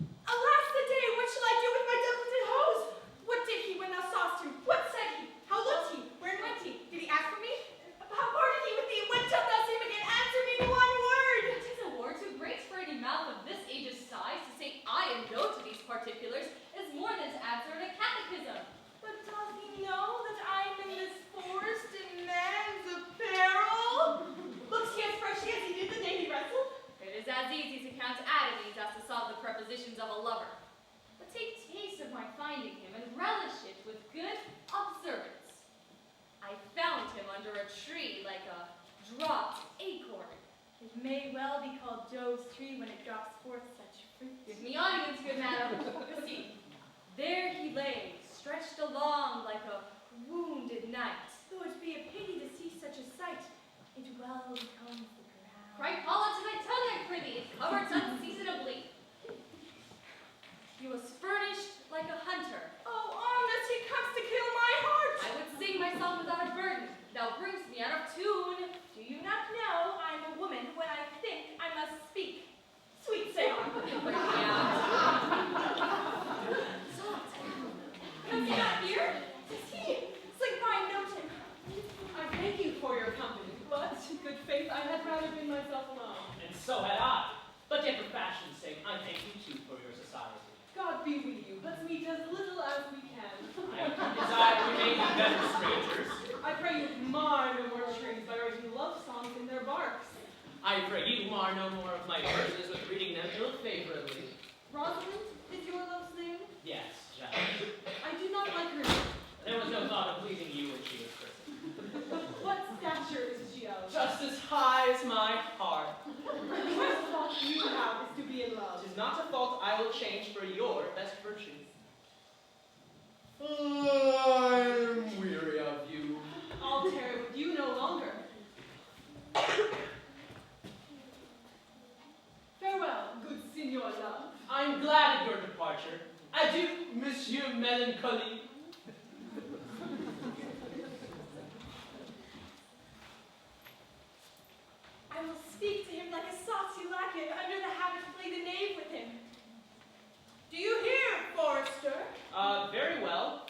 Alas the day, what shall I do with my doubleted hose? What did he when thou sawest him? What said he? How looked he? Where went he? Did he ask for me? How parted he with thee? When shalt thou see him again? Answer me in one word! 'Tis a word too great for any mouth of this age's size to say I am known to these particulars is more than to answer in a catechism. tree like a dropped acorn. It may well be called Jove's tree when it drops forth such fruit. Give me audience, good madam. Proceed. There he lay, stretched along like a wounded knight. Though it be a pity to see such a sight, it well becomes the ground. Cry Paula to thy tongue, I prithee, it covers unseasonably. He was furnished like a hunter. Oh, Omnis, he comes to kill my heart! I would sing myself without a burden. Thou bringest me out of tune. Do you not know I'm a woman when I think I must speak? Sweet say on. Bring me out. Comes he not here? 'Tis he. Slink by and note him. I thank you for your company, but, good faith, I had rather be myself alone. And so had I. But yet for fashion's sake, I thank you too for your society. God be with you. Let's meet as little as we can. I desire we may be better strangers. I pray you mar no more trees by writing love songs in their barks. I pray you mar no more of my verses with reading them ill-favourably. Rosalind is your love's name? Yes, Judge. I do not like her name. There was no thought of pleasing you when she was christened. What stature is she of? Just as high as my heart. The worst fault you have is to be in love. Tis not a fault I will change for your best virtue. I'm weary of you. I'll tarry with you no longer. Farewell, good Signor Love. I'm glad of your departure. Adieu, Monsieur Melancholy. I will speak to him like a saucy lackey under the habit to play the knave with him. Do you hear, Forester? Very well.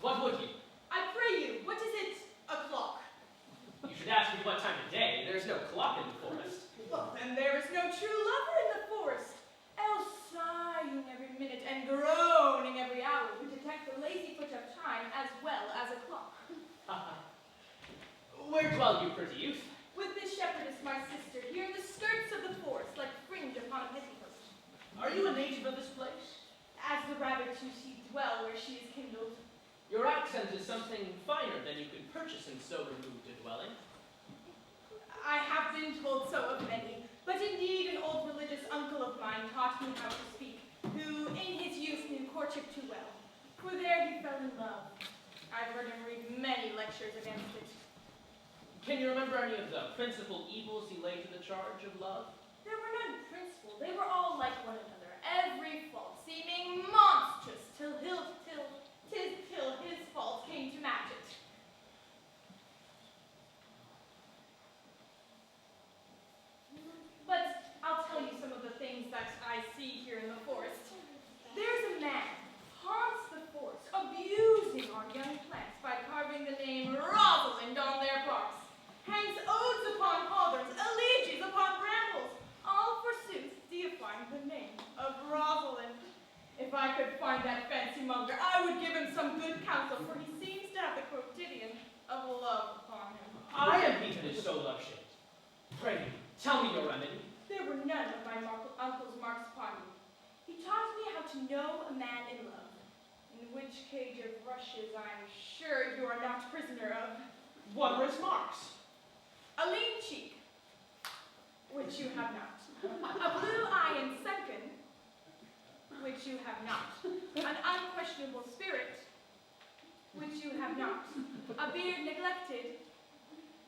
What would you? I pray you, what is it o'clock? You should ask me what time of day. There's no clock in the forest. Well, then there is no true lover in the forest. Else sighing every minute and groaning every hour would detect the lazy foot of time as well as a clock. Where dwell you, pretty youth? With this shepherdess, my sister, here in the skirts of the forest, like fringe upon a petticoat. Are you a native of this place? As the rabbit you see dwell where she is kindled. Your accent is something finer than you could purchase in so removed a dwelling. I have been told so of many, but indeed an old religious uncle of mine taught me how to speak, who in his youth knew courtship too well, for there he fell in love. I've heard him read many lectures against it. Can you remember any of the principal evils he laid to the charge of love? There were none principal, they were all like one another, every fault seeming monstrous, till his fault came to match it. But I'll tell you some of the things that I see here in the forest. There's a man haunts the forest, abusing our young plants by carving the name Rosalind on their barks, hangs odes upon hawthorns, elegies upon brambles, all forsooth deifying the name of Rosalind. If I could find that fancy monger, I would give him some good counsel, for he seems to have the quotidian of love upon him. I am he that is so love-shaped. Pray you, tell me your remedy. There were none of my uncle's marks upon you. He taught me how to know a man in love, in which cage of rushes I'm sure you are not prisoner of. What were his marks? A lean cheek, which you have not. A blue eye and sunken, which you have not. An unquestionable spirit, which you have not. A beard neglected,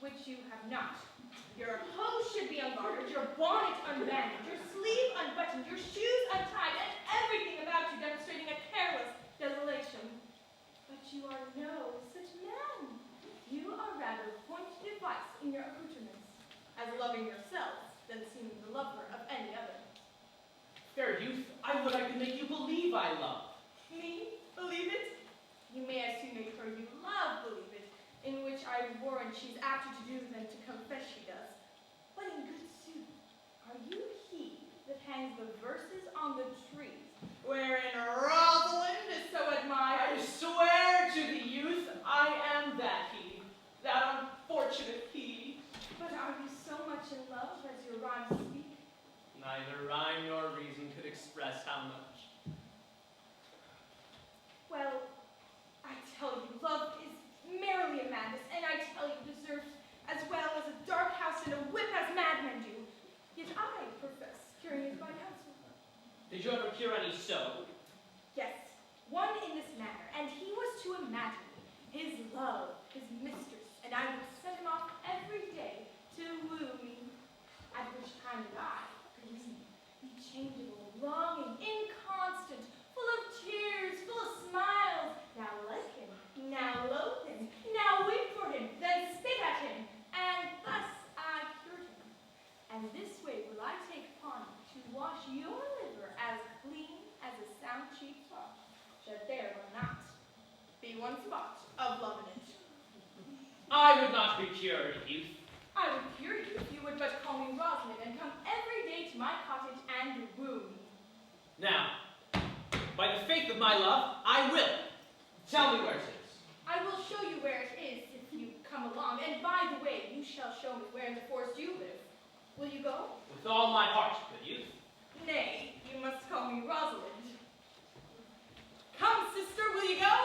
which you have not. Your hose should be ungartered, your bonnet unbandaged, your sleeve unbuttoned, your shoes untied, and everything about you demonstrating a careless desolation. But you are no such man. You are rather point device in your accoutrements, as loving yourself than seeming the lover of any other. Fair youth, I would I could make you believe I love. Me? Believe it? You may as soon make her you love believe it, in which I warrant she's apter to do than to confess she does. But in good sooth, are you he that hangs the verses on the trees, wherein Rosalind is so admired? I swear to the youth, I am that he, that unfortunate he. But are you so much in love as your rhymes speak? Neither rhyme nor reason could express how much. Well, I tell you, love is merely a madness, and I tell you, one spot of love in it. I would not be cured, youth. I would cure you if you would but call me Rosalind and come every day to my cottage and woo me. Now, by the faith of my love, I will. Tell me where it is. I will show you where it is if you come along, and by the way, you shall show me where in the forest you live. Will you go? With all my heart, good youth. Nay, you must call me Rosalind. Come, sister, will you go?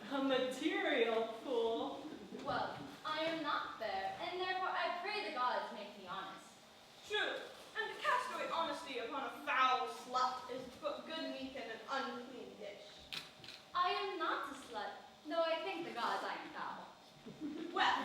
A material fool. Well, I am not fair, and therefore I pray the gods make me honest. True, and to cast away honesty upon a foul slut is to put good meat in an unclean dish. I am not a slut, though I think the gods I am foul. Well,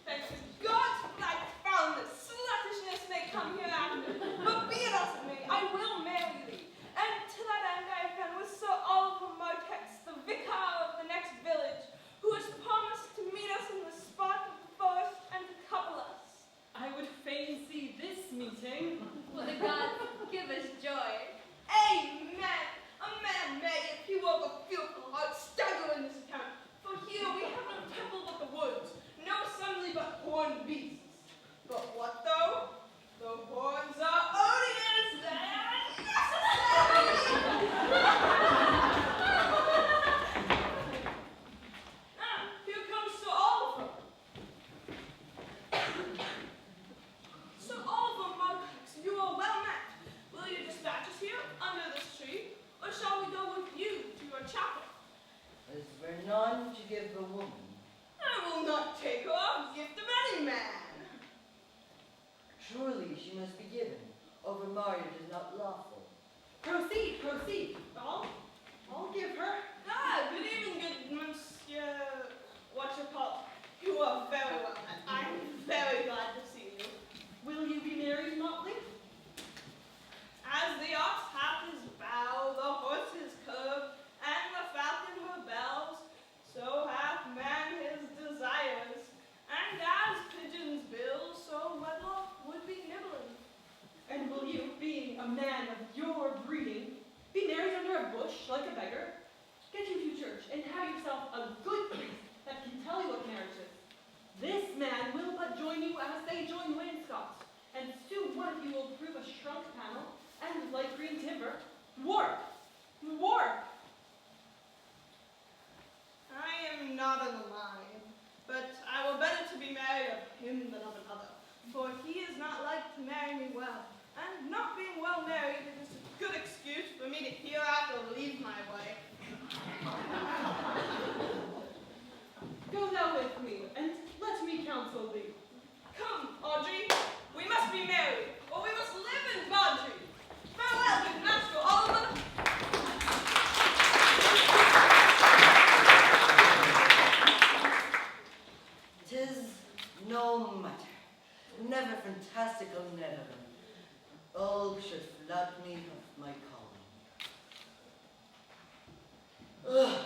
thanks to God, thy foulness, sluttishness may come hereafter, but be it as it may, I will marry thee. And to that end I have been with Sir Oliver Martex, the vicar of the next village, who has promised to meet us in the spot of the forest and to couple us. I would fain see this meeting. Will the gods give us joy? Amen! A man may, if he were of a fearful heart, stagger in this account. For here we have no temple but the woods, no assembly but horned beasts. But what though? The horns are odious and necessary! Here comes Sir Oliver. Sir Oliver Martex, you are well met. Will you dispatch us here, under this tree, or shall we go with you to your chapel? Is there none to give the woman? I will not take her, gift of any man. Surely she must be given. Over marriage is not lawful. Proceed, proceed. I'll give her. Good evening, good monsieur, what you call. You are very well met. I am very glad to see you. Will you be married, Motley? As the ox hath his bow, the horse his curve, and the falcon her bells, so hath man his desires. And as pigeons bill, so wedlock would be nibbling. And will you, being a man of your breeding, be married No matter. Never fantastical, never. All should flood me of my calling. Ugh.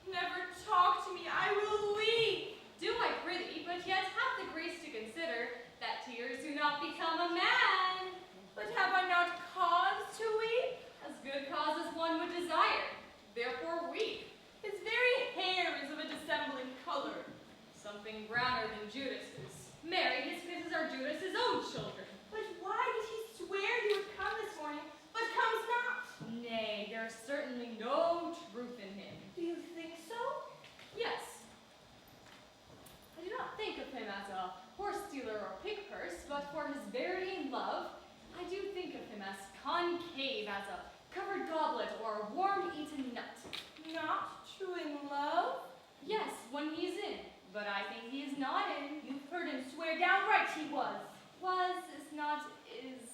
Never talk to me, I will weep. Do I prithee, but yet have the grace to consider that tears do not become a man. But have I not cause to weep? As good cause as one would desire. Therefore weep. His very hair is of a dissembling color, something browner than Judas's. Marry, his kisses are Judas's own children. But why did he swear he would come this morning, but comes not? Nay, there is certainly no truth in him. Do you think so? Yes. I do not think of him as a horse stealer or pig purse, but for his verity love, I do think of him as concave as a covered goblet or a worm-eaten nut. Not true in love? Yes, when he is in, but I think he is not in. You've heard him swear downright he was. Was, is not, is.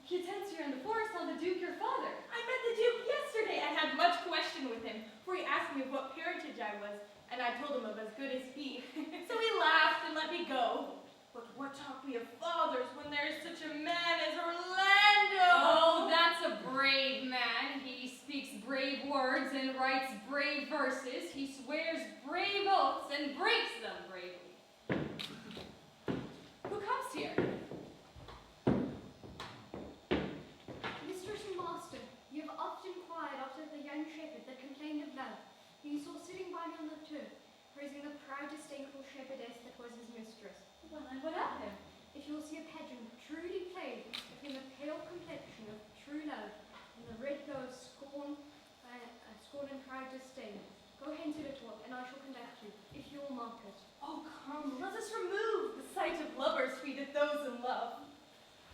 He attends here in the forest on the Duke your father. I met the Duke yesterday and had much question with him, for he asked me of what parentage I was, and I told him of as good as he. So he laughed and let me go. But what talk we of fathers when there is such a man as Orlando? Oh, that's a brave man. He speaks brave words and writes brave verses. He swears brave oaths and breaks them bravely. Who comes here? Mistress and master, you have oft inquired after the young shepherd that complained of love, whom you saw sitting by me on the turf, praising the proud disdainful shepherdess that was his mistress. Well, and what of him? If you will see a pageant truly played between the pale complexion of true love and the red glow of scorn and proud disdain, go hence a little, and I shall conduct you, if you will mark it. Oh, come, let us remove the sight of lovers feedeth those in love.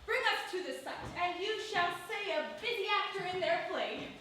Bring us to the sight, and you shall say a busy actor in their play.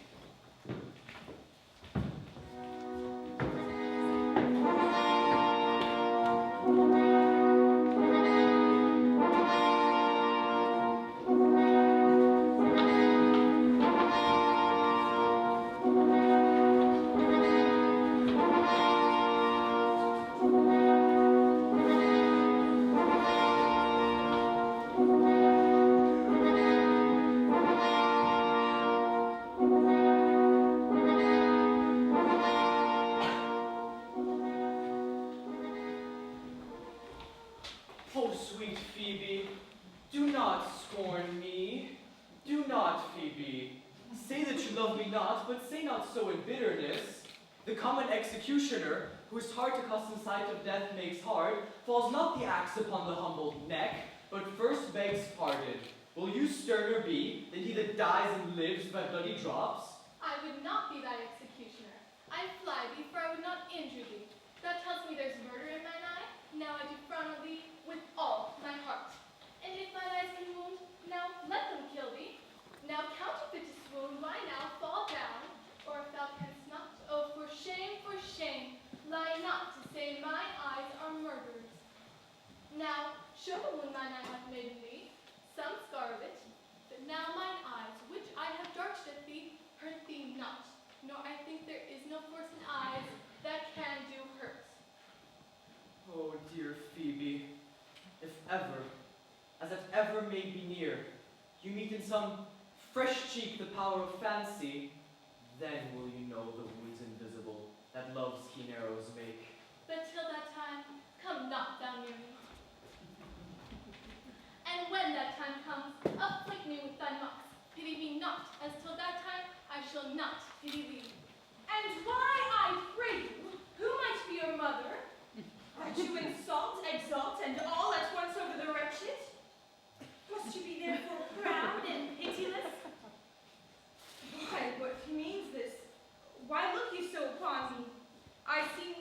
Oh, sweet Phoebe, do not scorn me. Do not, Phoebe. Say that you love me not, but say not so in bitterness. The common executioner, whose heart accustomed sight of death makes hard, falls not the axe upon the humbled neck, but first begs pardon. Will you sterner be than he that dies and lives by bloody drops? I would not be thy executioner. I fly thee, for I would not injure thee. Thou tells me there's murder in mine eye. Now I do frown on thee with all my heart. And if mine eyes can wound, now let them kill thee. Now counterfeit to swoon, why now fall down? Or if thou canst not, oh for shame, lie not to say mine eyes are murderers. Now show the wound mine eye hath made in thee, some scar of it, but now mine eyes, which I have darted at thee, hurt thee not, nor I think there is no force in eyes that can do hurt. Oh, dear Phoebe, if ever, as it ever may be near, you meet in some fresh cheek the power of fancy, then will you know the wounds invisible that love's keen arrows make. But till that time, come not thou near me. And when that time comes, afflict me with thy mocks. Pity me not, as till that time I shall not pity thee. And why, I pray you, who might be your mother? That you insult, exalt, and all at once over the wretched? Must you be therefore proud and pitiless? Why, what means this? Why look you so upon me? I see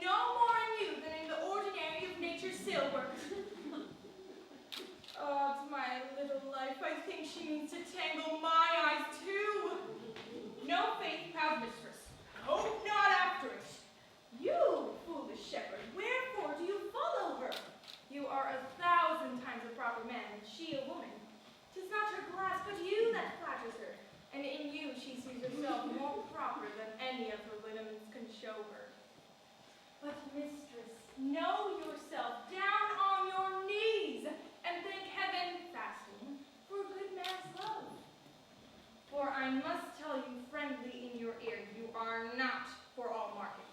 over. But mistress, know yourself down on your knees and thank heaven, fasting, for a good man's love. For I must tell you friendly in your ear, you are not for all markets.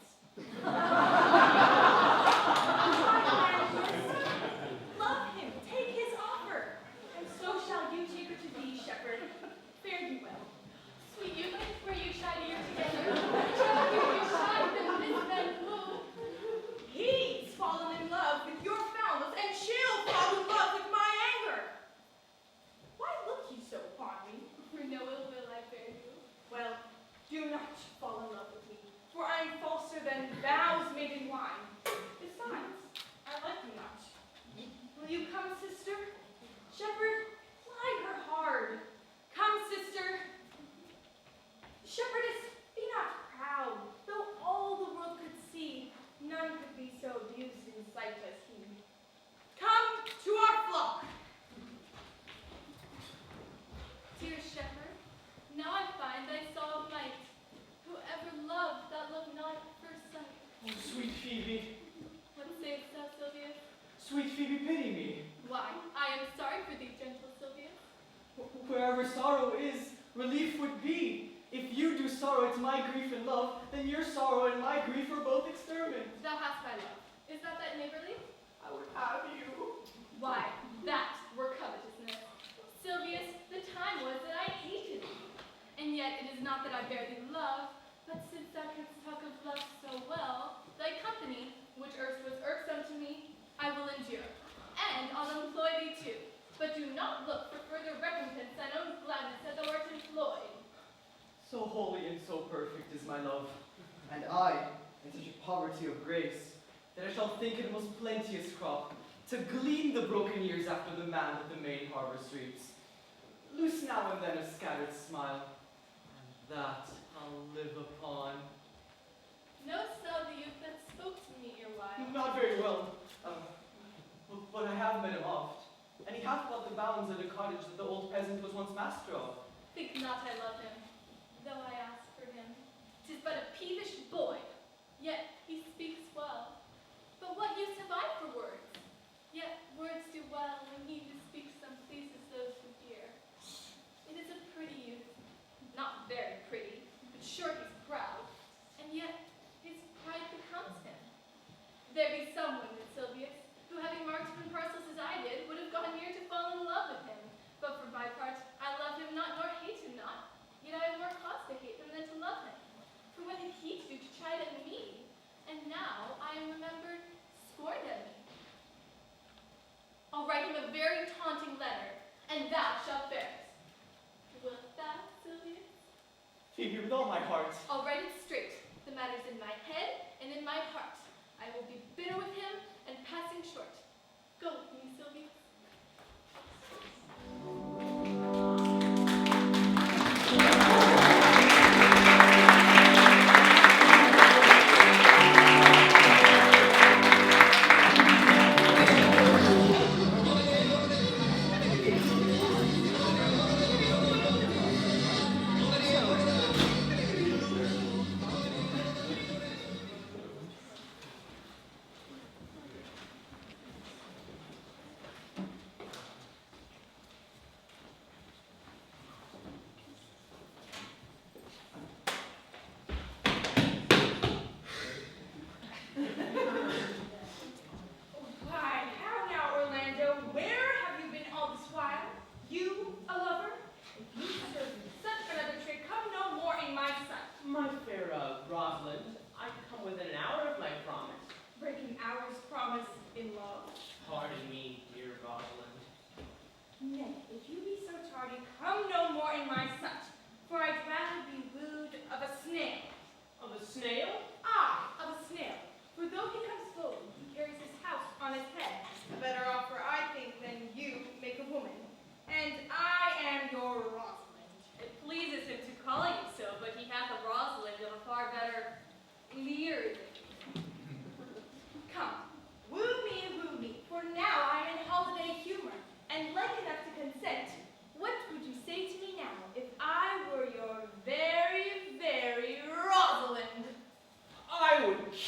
Love him, take his offer, and so shall you take her to be, shepherd. Fare you well. Sweet youth, were you shinier together? Shall you shine than this man blue? He's fallen in love with your foulness, and she'll fall in love with my anger. Why look you so upon me? For no ill will I bear you. Well, do not fall in love with me, for I am falser than vows made in wine. Besides, I like you not. Will you come, sister? Shepherd, ply her hard. Come, sister. Shepherdess, be not proud. Though all the world could see, none could be so abused in sight as he. Come to our flock. Dear shepherd, now I find I saw a might. Whoever loved that loved not at first sight. Oh, sweet Phoebe, What sayest thou, Sylvius? sweet Phoebe, pity me. Why, I am sorry for thee, gentle Sylvius. Wherever sorrow is, relief would be. If you do sorrow to my grief and love, then your sorrow and my grief are both extermined. Thou hast my love. Is that neighborly? I would have you. Why, that were covetousness. Sylvius, the time was that I hated thee. And yet it is not that I bear thee love, but since thou canst talk of love so well, thy company, which erst was irksome to me, I will endure. And I'll employ thee too. But do not look for further recompense thine own gladness that thou art employed. So holy and so perfect is my love, and I, in such a poverty of grace, that I shall think it most plenteous crop, to glean the broken years after the man that the main harbor sweeps. Loose now and then a scattered smile, and that I'll live upon. Knowest thou the youth that spoke to me erewhile? Not very well, but I have met him oft, and he hath got the bounds at a cottage that the old peasant was once master of. Think not I love him, though I ask for him. 'Tis but a peevish boy, yet he speaks well. But what use have I for words? Yet words do well when he who speaks them pleases those who hear. It is a pretty youth, not very pretty, but sure he's proud, and yet his pride becomes him. There be some women, Sylvius, who having marked him in parcels as I did, would have gone near to fall in love with him. But for my part, I love him not nor hate him not, yet I have more cause to hate him than to love him. For what had he to do to chide at me? And now I am remembered scorned at me. I'll write him a very taunting letter, and thou shalt bear it. Wilt thou, Sylvius? Phoebe, with all my heart. I'll write it straight. The matter's in my head and in my heart. I will be bitter with him and passing short. Go with me, Sylvius.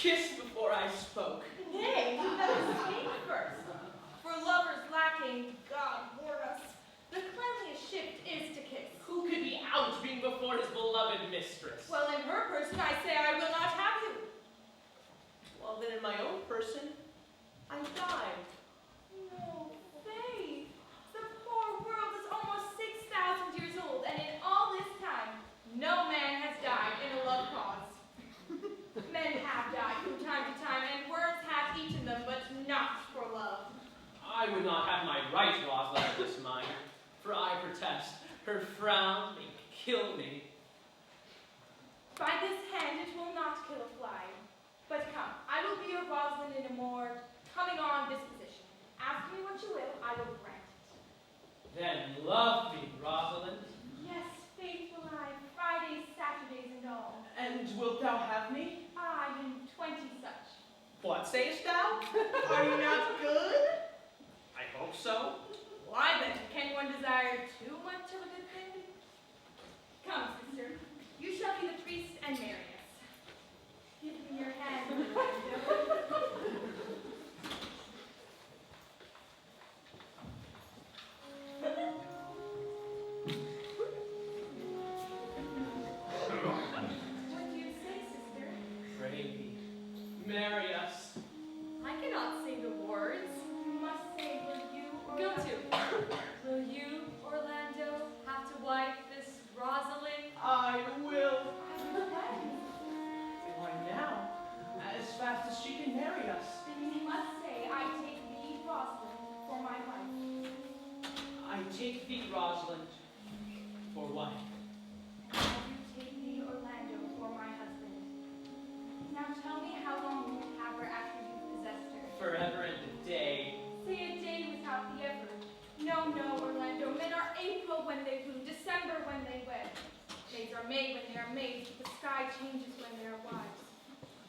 kiss before I spoke. Nay, let us speak first. For lovers lacking, God warn us, the cleanliest shift is to kiss. Who could be out being before his beloved mistress? Well, in her person, I say I will not have you. Well, then in my own person, I die. No, Faith. The poor world is almost 6,000 years old, and in all this time, no man has died in a love cause. Men have died from time to time, and worms have eaten them, but not for love. I would not have my right, Rosalind, of this mind, for I protest, her frown may kill me. By this hand it will not kill a fly. But come, I will be your Rosalind in a more coming-on disposition. Ask me what you will, I will grant it. Then love me, Rosalind. Yes, faithful I, Fridays, Saturdays, and all. And wilt thou have me? I and 20 such. What sayest thou? Are you not good? I hope so. Why then, can one desire too much of a good thing? Come, sister, you shall be the priest and marry us. Give me your hand, Orlando. What do you say, sister? Pray me, marry us. I cannot say the words. You must say, will you, Go Orlando? to. Will you, Orlando, have to wife this Rosalind? I will. When? Why now? As fast as she can marry us. Then you must say, I take thee, Rosalind, for my wife. I take thee, Rosalind, for wife. And you take me, Orlando, for my husband. Now tell me how long you would have her after you possessed her. Forever and a day. Say a day without the ever. No, no, Orlando. Men are April when they bloom, December when they wed. Maids are May when they are maids, but the sky changes when they are wives.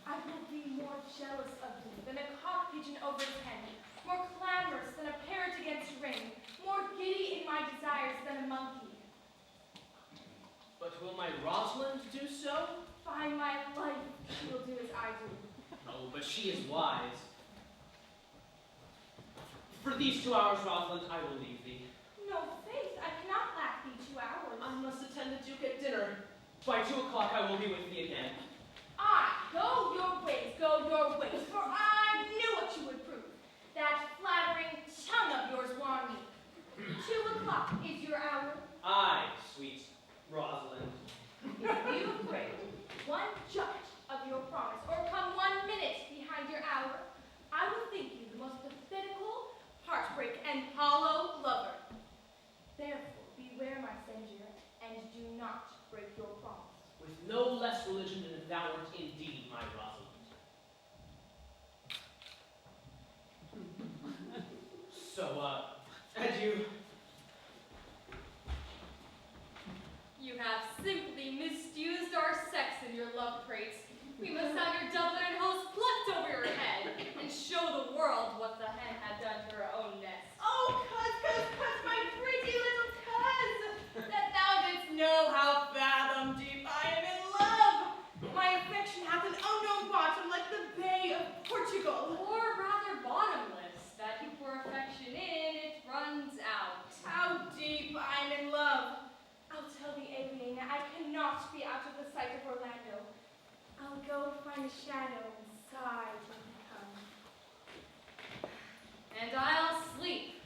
I will be more jealous of you than a cock pigeon over his hen, more clamorous than a parrot against rain, more giddy in my desires than a monkey. But will my Rosalind do so? By my life, she will do as I do. Oh, but she is wise. For these 2 hours, Rosalind, I will leave thee. No, faith, I cannot lack thee 2 hours. I must attend the Duke at dinner. By 2 o'clock, I will be with thee again. Go your ways, for I knew what you would prove. That flattering tongue of yours warned me. 2 o'clock is your hour. Aye, sweet Rosalind. If you break one jot of your promise, or come 1 minute behind your hour, I will think you the most pathetical, heartbreak, and hollow lover. Therefore, beware, my Senjir, and do not break your promise. With no less religion than if thou art indeed my Rosalind. So, adieu. You have simply misused our sex in your love praise. We must have your doublet and hose plucked over your head and show the world what the hen had done to her own nest. Oh, cuz, my pretty little cuz, that thou didst know how fathom deep I am in love. My affection hath an unknown bottom like the Bay of Portugal. Or rather bottomless, that you pour affection in, it runs out. How deep I'm in love. I'll tell thee, Aliena, I cannot be out of the sight of Orlando. I'll go find a shadow and sigh till he comes. And I'll sleep.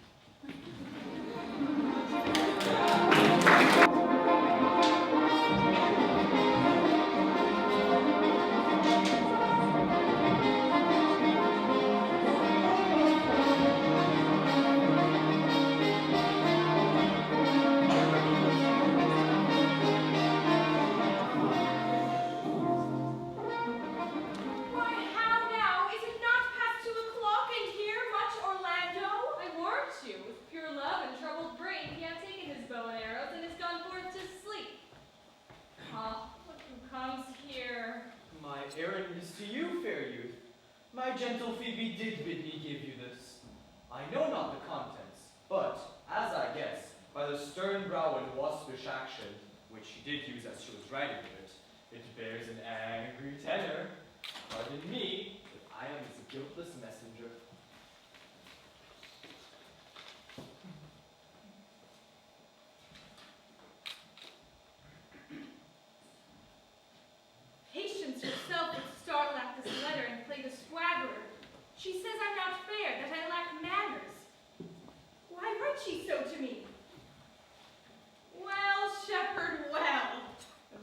Why, how now? Is it not past 2 o'clock, and here much Orlando? I warned you, with pure love and troubled brain, he had taken his bow and arrows and has gone forth to sleep. Ah, look who comes here. My errand is to you, fair youth. My gentle Phoebe did bid me give you this. I know not the contents, but, as I guess, by the stern brow and waspish action, which she did use as she was writing of it, it bears an angry tenor. Pardon me, if I am his guiltless messenger. Patience herself would startle at this letter and play the swaggler. She says I'm not fair, that I lack manners. Why writes she so to me? Well, shepherd, well.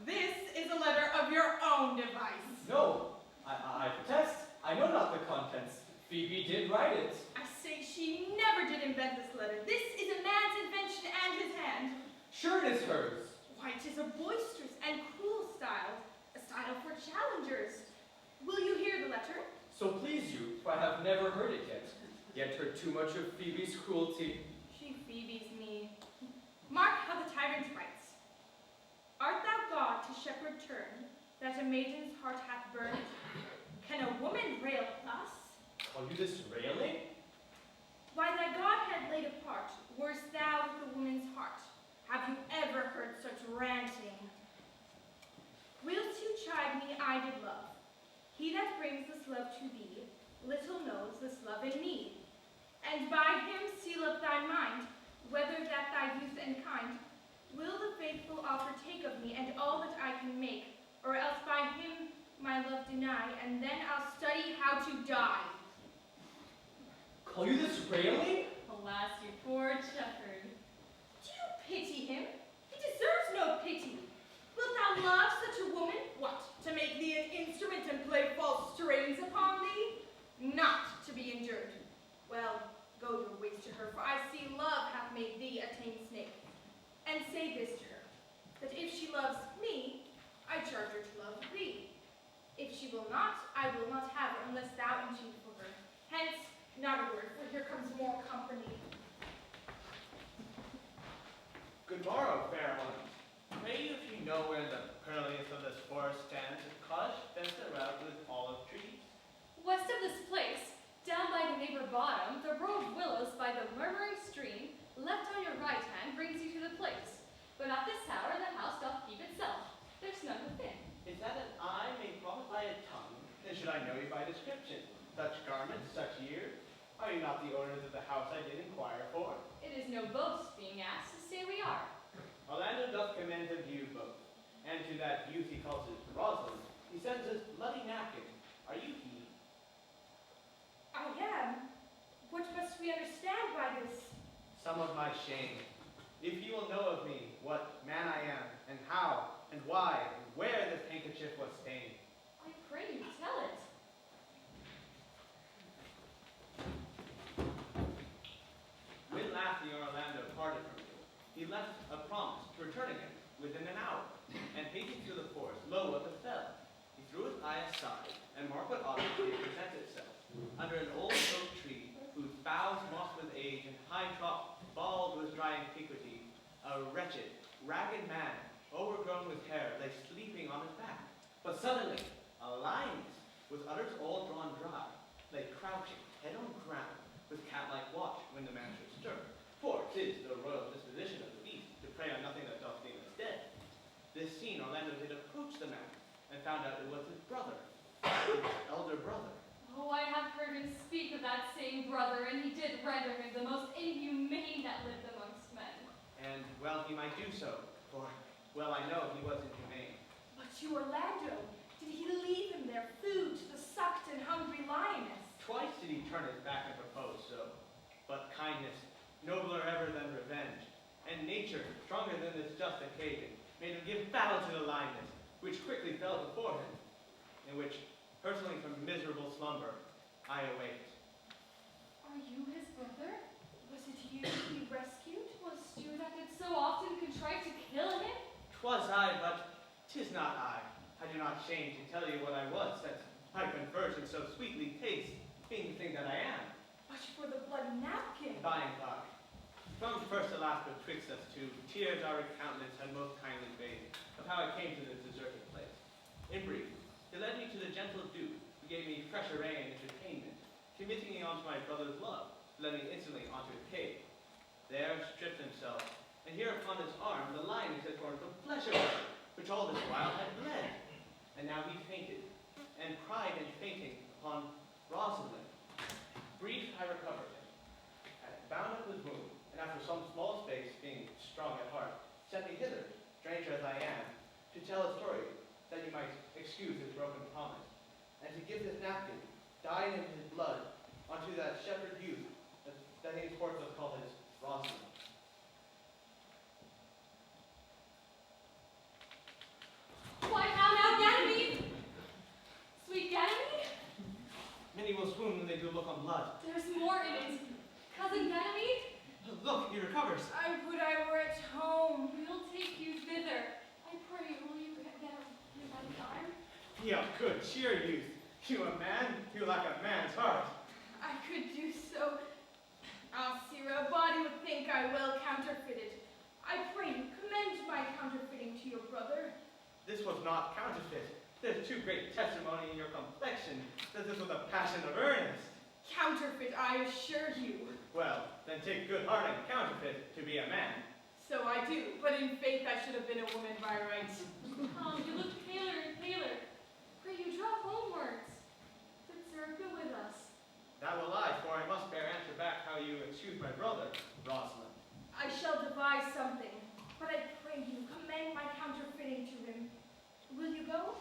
This is a letter of your own device. No, I protest. I know not the contents. Phoebe did write it. I say she never did invent this letter. This is a man's invention and his hand. Sure it is hers. Why, 'tis a boisterous and cruel style, a style for challengers. Will you hear the letter? So please you, for I have never heard it yet heard too much of Phoebe's cruelty. She Phoebes me. Mark how the tyrant writes. Art thou God to shepherd turn, that a maiden's heart hath burned? Can a woman rail thus? Call you this railing? Why thy Godhead laid apart, worst thou with the woman's heart. Have you ever heard such ranting? Whilst you chide me, I did love. He that brings this love to thee, little knows this love in me. And by him seal up thy mind, whether that thy youth and kind will the faithful offer take of me and all that I can make, or else by him my love deny, and then I'll study how to die. Call you this railing? Alas, you poor shepherd. Do you pity him? He deserves no pity. Wilt thou love such a woman? What, to make thee an instrument and play false strains upon thee? Not to be endured. Well, go your ways to her, for I see love hath made thee a tame snake. And say this to her, that if she loves me, I charge her to love thee. If she will not, I will not have her unless thou entreat for her. Hence, not a word, for here comes more company. Good morrow, fair ones. May you, if you know where the pearliest of this forest stands, a cottage fenced around with olive trees? West of this place, down by the neighbor bottom, the row of willows by the murmuring stream, left on your right hand, brings you to the place. But at this hour the house doth keep itself. There's none within. Is that an eye made profit by a tongue? Then should I know you by description? Such garments, such years? Are you not the owners of the house I did inquire for? It is no boast being asked, to say we are. Orlando doth commend of you both, and to that youth he calls his Rosalind, he sends his bloody napkin. Are you he? I am. What must we understand by this? Some of my shame. If you will know of me, what man I am, and how, and why, and where this handkerchief was stained. I pray you tell it. When last the Orlando parted from you, he left a promise to return again within an hour, and hating through the forest, lo, what befell? He threw his eye aside, and marked what object did present itself, under an old oak tree, whose boughs mossed with age, and high top bald with dry antiquity, a wretched, ragged man, overgrown with hair, lay sleeping on his back. But suddenly, a lioness, with udders all drawn dry, lay crouching, head on ground, with cat-like watch when the man should stir. For 'tis the royal disposition of the beast to prey on nothing that doth deem us dead. This seen, Orlando did approach the man, and found out it was his brother, his elder brother. Oh, I have heard him speak of that same brother, and he did render him the most inhumane that lived amongst men. And well he might do so, for well I know he was inhumane. But you, Orlando, did he leave him there food to the sucked and hungry lioness? Twice did he turn his back and propose so. But kindness, nobler ever than revenge, and nature, stronger than this just occasion, made him give battle to the lioness, which quickly fell before him, in which, hurtling from miserable slumber, I awaked. Are you his brother? Was it you he rescued? Was you that did so often contrive to kill him? 'Twas I, but 'tis not I. I do not shame to tell you what I was, since my conversion so sweetly tastes, being the thing that I am. But for the bloody napkin. By and by. From first to last betwixt us two, tears our countenance had most kindly bathed, of how I came to this deserted place. In brief, he led me to the gentle Duke, who gave me fresh array and entertainment, committing me onto my brother's love, led me instantly onto his cave. There stripped himself, and here upon his arm the lioness had torn the flesh away, which all this while had bled. And now he fainted, and cried in fainting upon Rosalind. Brief, I recovered him, and bound up his wound, and after some small space, being strong at heart, sent me hither, stranger as I am, to tell a story, that you might excuse his broken promise, and to give this napkin, dyed in his blood, unto that shepherd youth, that henceforth was called his Rosalind. Why, how now, Ganymede? Sweet Ganymede? Many will swoon when they do look on blood. There's more in it. Cousin Ganymede? Look, he recovers. I would I were at home. We'll take you thither. I pray, will you get him by time? Be of good cheer, youth. You a man, you lack a man's heart. I could do so. Ah, Sirrah, a body would think I well counterfeited. I pray you, commend my counterfeiting to your brother. This was not counterfeit. There's too great testimony in your complexion that this was a passion of earnest. Counterfeit, I assure you. Well, then take good heart and counterfeit to be a man. So I do, but in faith I should have been a woman by right. You look paler and paler. Pray you draw homewards. Good sir, go with us. That will I, for I must bear answer back how you excuse my brother, Rosalind. I shall devise something, but I pray you, commend my counterfeiting to him. Will you go?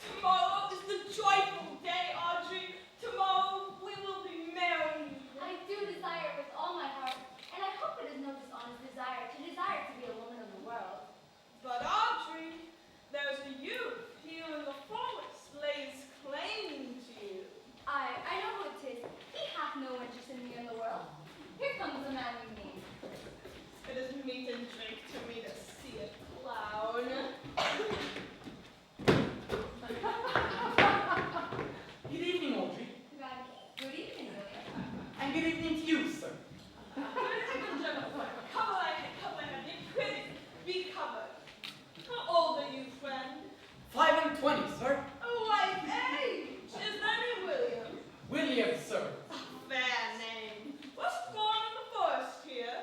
Tomorrow is the joyful day, Audrey. Tomorrow we will be married. I do desire it with all my heart, and I hope it is no dishonest desire to be a woman of the world. But Audrey, there's a youth here in the forest lays claim to you. I know who it is. He hath no interest in me in the world. Here comes the man you mean. It is meat and drink to me to see it, clown. Good evening, Audrey. Good evening, William. And good evening to you, sir. Good gentleman, come ahead, be pretty, be covered. How old are you, friend? 25, sir. Like age. Is that name William? William, sir. Fair name. What's going on in the forest here?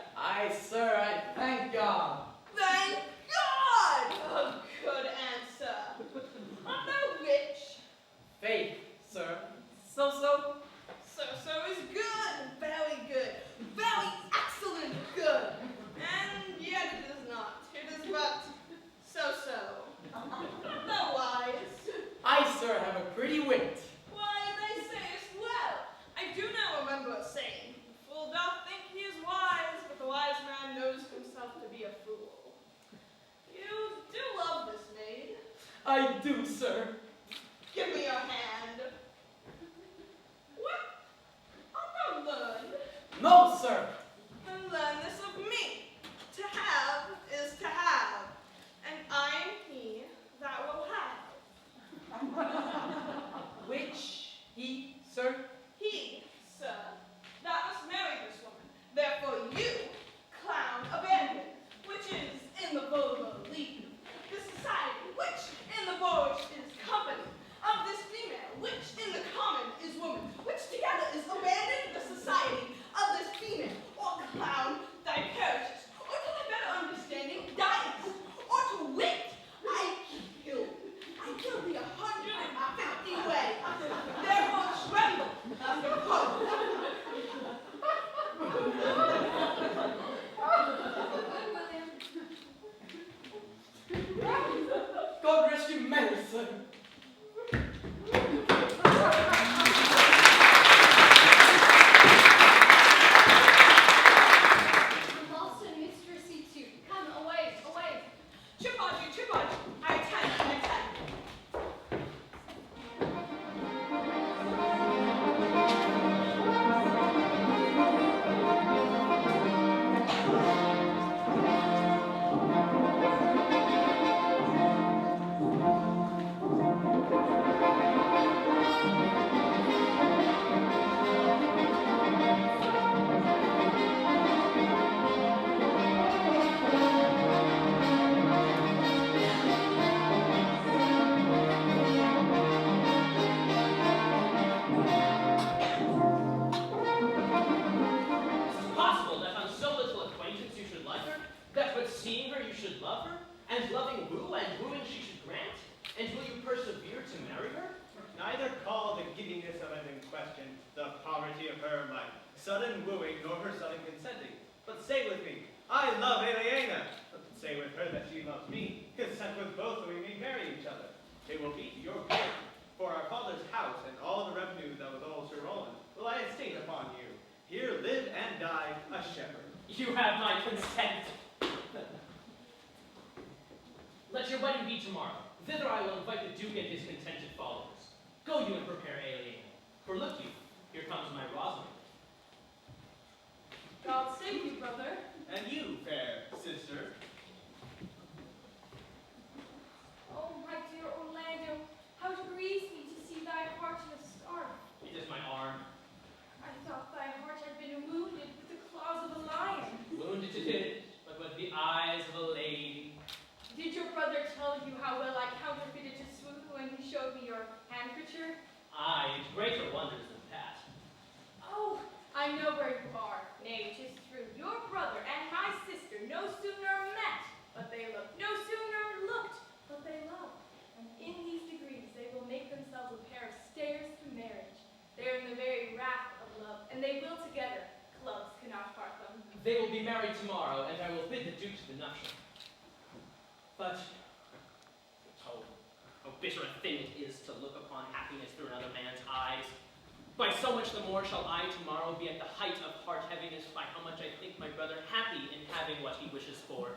Sir, I thank God. Thank God! A good answer. Art thou rich? Faith, sir. So. So is good, very good, very excellent good. And yet it is not. It is but so. Art thou wise? I, sir, have a pretty wit. Why, they say it's well. I do now remember a saying, the fool doth think he is wise, but the wise man knows himself to be a fool. You do love this maid. I do, sir. Give me your hand. What? Art thou learned? No, sir. Then learn this of me. To have is to have, and I am he that will have. Which he, sir? He, sir, that must marry this woman. Therefore you, clown, abandon, which is in the vulgar league, the society which in the boorish is company of this female marry her? Neither call the giddiness of it in question, the poverty of her my sudden wooing, nor her sudden consenting. But say with me, I love Aliena. Say with her that she loves me. Consent with both, so we may marry each other. It will be to your good. For our father's house and all the revenue that was all Sir Roland will I estate upon you. Here live and die a shepherd. You have my consent. Let your wedding be tomorrow. Thither I will invite the Duke and his contented followers. Go you and prepare Aliena. For look you, here comes my Rosalind. God save you, brother. And you, fair sister. Oh, my dear Orlando, how it grieves me to see thy heart in a scarf. It is my arm. I thought thy heart had been wounded with the claws of a lion. Wounded it is, but with the eyes of a lady. Did your brother tell you how well I counterfeited to swoon when he showed me your handkerchief? Aye, greater wonders than that. Oh, I know where you are. Nay, 'tis true. Your brother and my sister no sooner met, but they looked. No sooner looked, but they loved. And in these degrees they will make themselves a pair of stairs to marriage. They are in the very wrath of love, and they will together. Clubs cannot part them. They will be married tomorrow, and I will bid the Duke to the nuptial. But, oh, how bitter a thing it is to look upon happiness through another man's eyes. By so much the more shall I tomorrow be at the height of heart heaviness by how much I think my brother happy in having what he wishes for.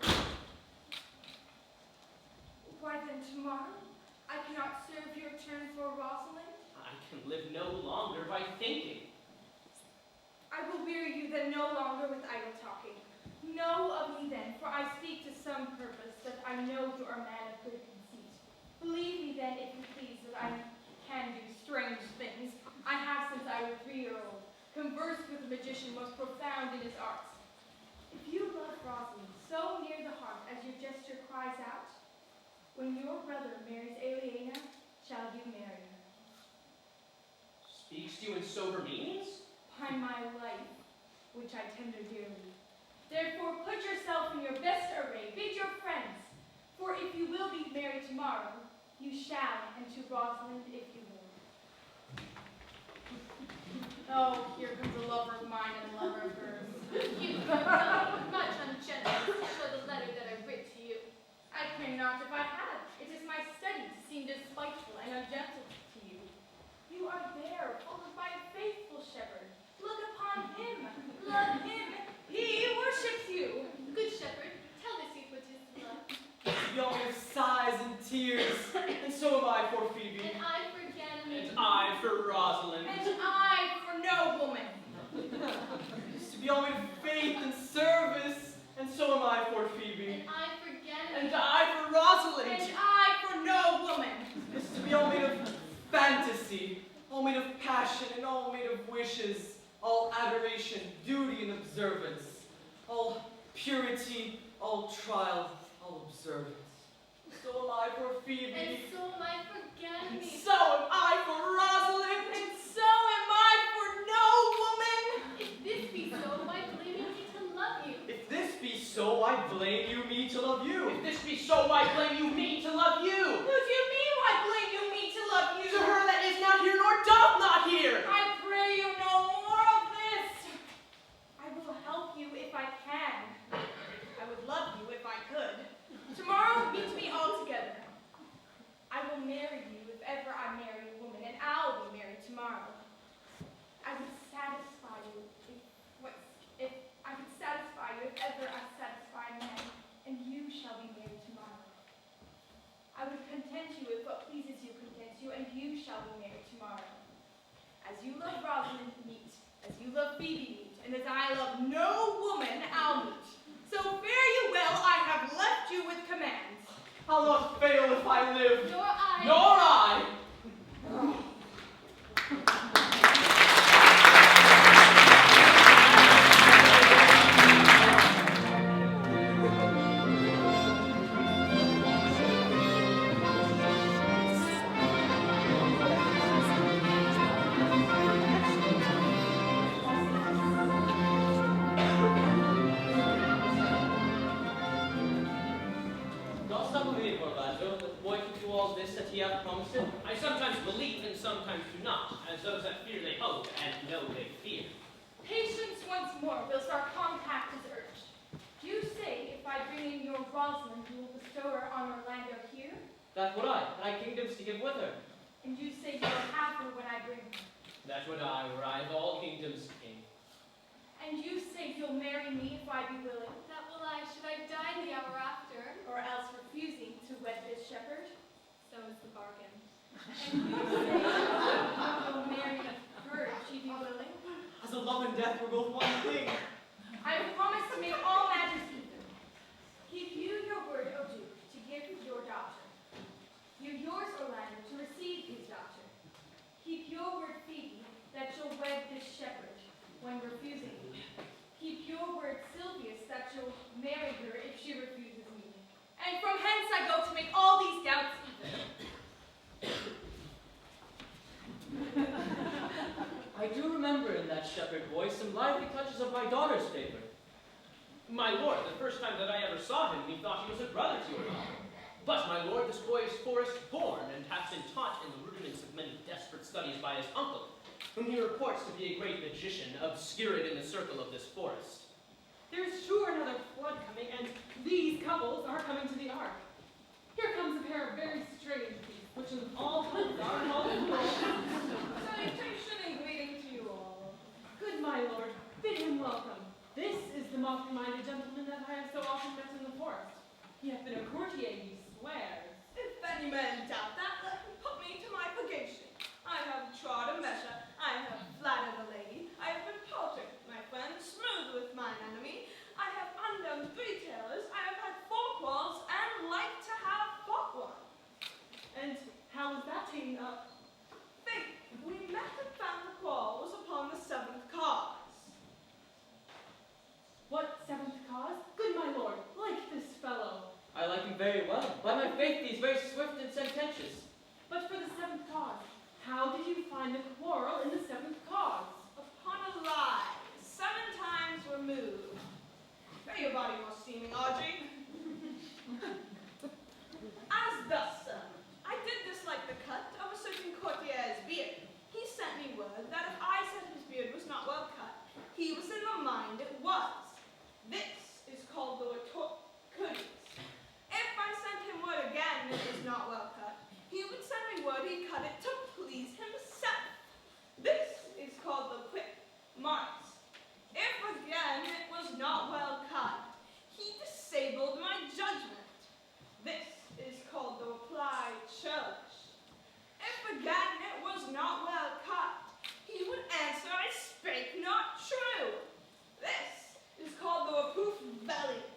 Why then tomorrow? I cannot serve your turn for Rosalind. I can live no longer by thinking. I will weary you then no longer with idle talking. Know of me then, for I speak to some purpose, that I know you are a man of good conceit. Believe me then, if you please, that I can do strange things. I have since I was 3-year-old, conversed with a magician most profound in his arts. If you love Rosalind so near the heart as your gesture cries out, when your brother marries Aliena, shall you marry her? Speaks to you in sober meanings? By my life, which I tender dearly. Therefore put yourself in your best array, bid your friends, for if you will be married tomorrow, you shall, and to Rosalind if you will. Oh, here comes a lover of mine and a lover of hers. You could not with much ungentleness to show the letter that I writ to you. I cannot if I had. It is my study to seem despiteful and ungentle to you. You are there, followed by a faithful shepherd. Look upon him, love him. He worships you. Good shepherd, tell this youth what 'tis to love. Young of sighs and tears, and so am I for Phoebe. And I for Ganymede. And I for Rosalind. And I for no woman. Is to be all made of faith and service, and so am I for Phoebe. And I for Ganymede. And I for Rosalind. And I for no woman. Is to be all made of fantasy, all made of passion, and all made of wishes, all adoration, duty, and observance, all purity, all trial, all observance. So am I for Phoebe. And so am I for And Ganymede. so am I for Rosalind. And so am I for no woman. If this be so, why blame you me to love you? If this be so, I blame you me to love you. If this be so, why blame you me to love you? Who do you mean why blame you me to love you? To her that is not here nor doth not here. I pray you no more of this. I will help you if I can. I would love you if I could. Tomorrow, meet me all together. I will marry you if ever I marry a woman, and I'll be married tomorrow. I would satisfy you if I could satisfy you if ever I satisfy a man, and you shall be married tomorrow. I would content you if what pleases you contents you, and you shall be married tomorrow. As you love Rosalind, meet. As you love Phoebe, meet. And as I love no woman, I'll meet. So fare you well, I have left you with commands. I'll not fail if I live. Nor I. Nor I. Not some of me, Orlando. The boy can do all all this that he hath promised him? I sometimes believe and sometimes do not, as those that fear they hope and know they fear. Patience once more, whilst our compact is urged. You say if I bring in your Rosalind, you will bestow her on Orlando here? That would I, and I kingdoms to give with her. And you say you will have her when I bring her? That would I, were I of all kingdoms king. And you say you'll marry me if I be willing? That will I, should I die the hour after. Or else refusing to wed this shepherd? So is the bargain. And you say you'll marry her if she be willing? As a love and death were both one thing. I have promised to make all matters even. Keep you your word, O Duke, to give your daughter. You yours, Orlando, to receive his daughter. Keep your word, Phoebe, that you'll wed this shepherd when refusing me. Keep your word, Silvius, that you'll marry her if she refuses me. And from hence I go to make all these doubts even. I do remember in that shepherd voice some lively touches of my daughter's favor. My lord, the first time that I ever saw him, methought he was a brother to your daughter. But, my lord, this boy is forest born, and hath been taught in the rudiments of many desperate studies by his uncle, whom he reports to be a great magician, obscured in the circle of this forest. There is sure another flood coming, and these couples are coming to the ark. Here comes a pair of very strange beasts, which in all tongues are called fools. Salutation and greeting to you all. Good my lord, bid him welcome. This is the mock-minded gentleman that I have so often met in the forest. He hath been a courtier, he swears. If any man doubt that, let him put me to my purgation. I have trod a measure, I have flattered a lady, I have been paltered, my friend, smooth with mine enemy, I have undone 3 tailors, I have had 4 quarrels, and like to have fought one. And how was that taken up? Think, we met and found the quarrel was upon the 7th cause. What 7th cause? Good my lord, like this fellow. I like him very well. By my faith, he's very swift and sententious. But for the 7th cause, how did you find the quarrel in the 7th cause? Upon a lie, 7 times removed. Bear your body more seeming, Audrey. As thus, sir, I did dislike the cut of a certain courtier's beard. He sent me word that if I said his beard was not well cut, he was in the mind it was. This is called the retort courteous. If I sent him word again it was not well cut, he would send me word he cut it to please himself. This is called the quick marks. If again it was not well cut, he disabled my judgment. This is called the reply churlish. If again it was not well cut, he would answer I spake not true. This is called the reproof valiant.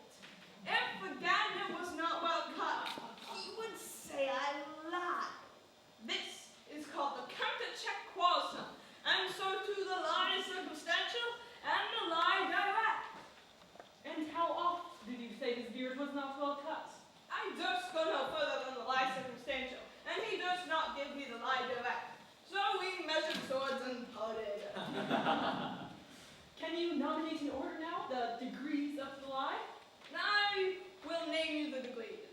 If again it was not well cut, he would say I lied. This is called the counter-check quarrelsome, and so too the lie circumstantial and the lie direct. And how oft did you say his beard was not well cut? I durst go no further than the lie circumstantial, and he durst not give me the lie direct. So we measured swords and parted. Can you nominate in order now the degrees of the lie? I will name you the degrees.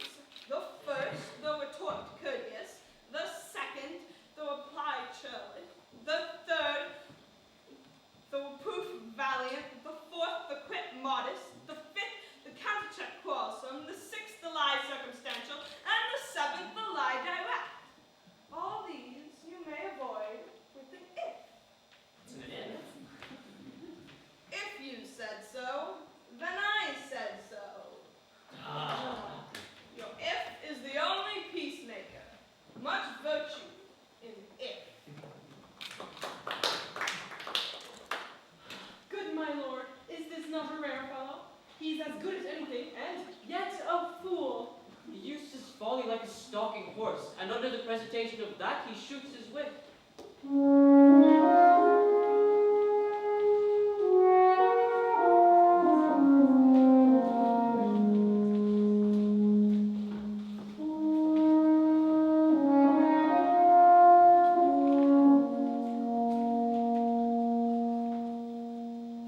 The first, the retort courteous. The second, the reply churlish. The third, the reproof valiant. The fourth, the quit modest. The fifth, the counter-check quarrelsome. The sixth, the lie circumstantial. And the seventh, the lie direct. All these you may avoid with an if. It's an if. If you said so, then I said so. Your if is the only peacemaker. Much virtue in if. Good my lord, is this not a rare fellow? He's as good as anything, and yet a fool. He used his folly like a stalking horse, and under the presentation of that he shoots his wit.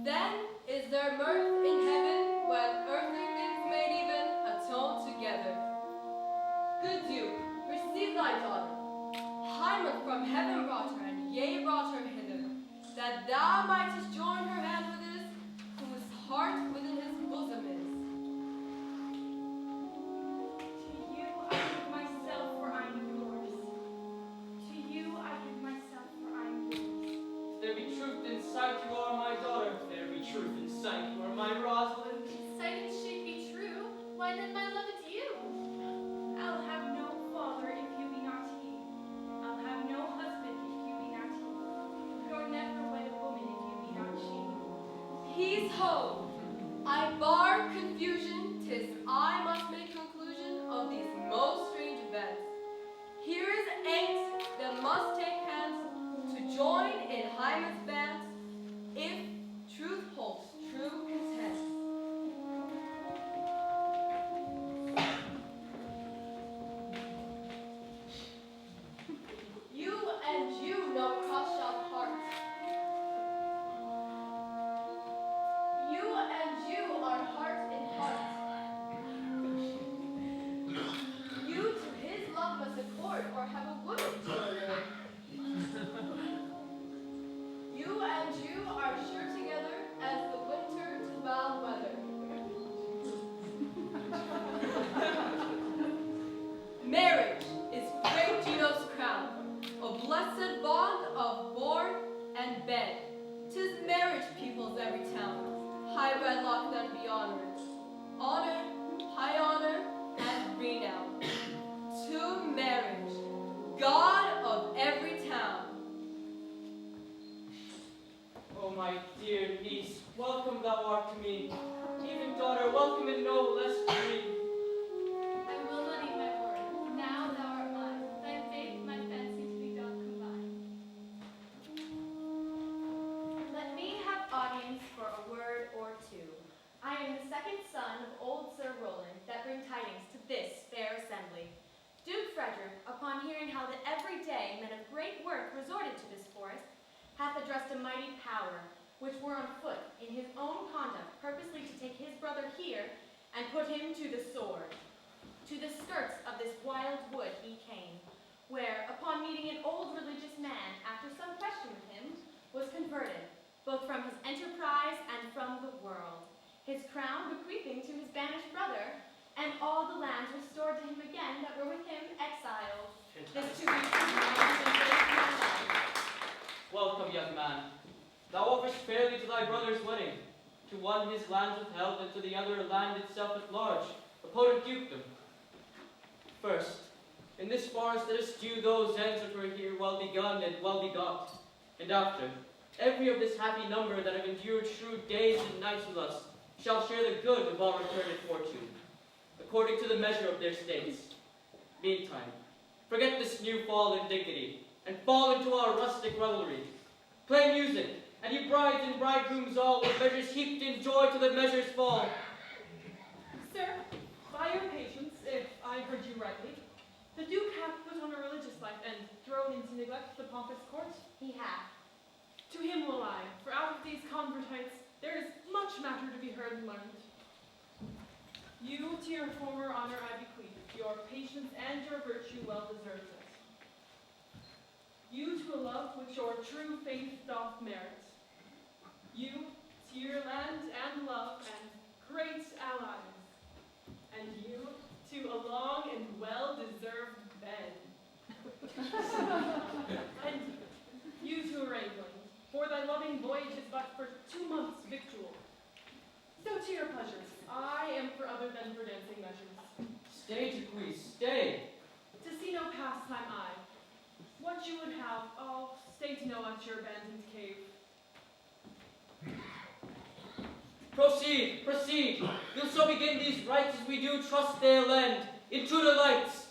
Then is there mirth in heaven when earthly things made even atone together. Good Duke, receive thy forth from heaven brought her, and yea brought her hither, that thou mightest join her hand with his, whose heart within his bosom is. To you I give myself, for I'm yours. To you I give myself, for I'm yours. If there be truth in sight, you are my daughter. If there be truth in sight, you are my Rosalind. Sight and shape be true, why then my love is you. I'll have no father if you be not he. I'll have no husband if you be not he. Nor never wed a woman if you be not she. He's home. I bar confusion, 'tis I must make conclusion of these most strange events. Here is eight that must take hands to join in Hymen's bands, if truth holds true content. You and you know cross-shot hearts. You and you are heart in heart. You to his love must accord, or have a woman to reward. You and you are sure together as the winter to mild weather. Marriage is great Gino's crown, a blessed bond of board and bed. 'Tis marriage peoples every town, high wedlock then be honored. Honor, high honor, and renown. To marriage, God of every town. Oh, my dear niece, welcome thou art to me. Even daughter, welcome in no less degree. I will not eat my word. Now thou art mine. Thy faith, my fancy to be doth combine. Let me have audience for a word or two. I am the second son of old Sir Roland, that bring tidings to this fair assembly. Duke Frederick, upon hearing how that every day men of great worth resorted to this forest, hath addressed a mighty power, which were on foot in his own conduct, purposely to take his brother here, and put him to the sword. To the skirts of this wild wood he came, where, upon meeting an old religious man, after some question with him, was converted, both from his enterprise and from the world, his crown bequeathing to his banished brother, and all the lands restored to him again that were with him exiled. This to be Welcome, young man. Thou offerest fairly to thy brother's wedding, to one his lands withheld, and to the other land itself at large, a potent dukedom. First, in this forest let us do those ends that were here well begun and well begot, and after, every of this happy number that have endured shrewd days and nights with us shall share the good of our returned fortune, according to the measure of their states. Meantime, forget this new fall in dignity, and fall into our rustic revelry. Play music, and ye brides and bridegrooms all, with measures heaped in joy to the measures fall. Sir, by your patience, if I heard you rightly, the Duke hath put on a religious life and thrown into neglect the pompous court? He hath. To him will I, for out of these convertites there is much matter to be heard and learned. You to your former honor I bequeath, your patience and your virtue well deserves it. You to a love which your true faith doth merit. You to your land and love and great allies. And you to a long and well-deserved bed. And you to a England, for thy loving voyage is but for 2 months' victual. So to your pleasures, I am for other than for dancing measures. Stay, Jacques, stay. To see no pastime I. What you would have, I'll stay to know at your abandoned cave. Proceed, proceed. We'll so begin these rites as we do trust they'll end. Into the lights.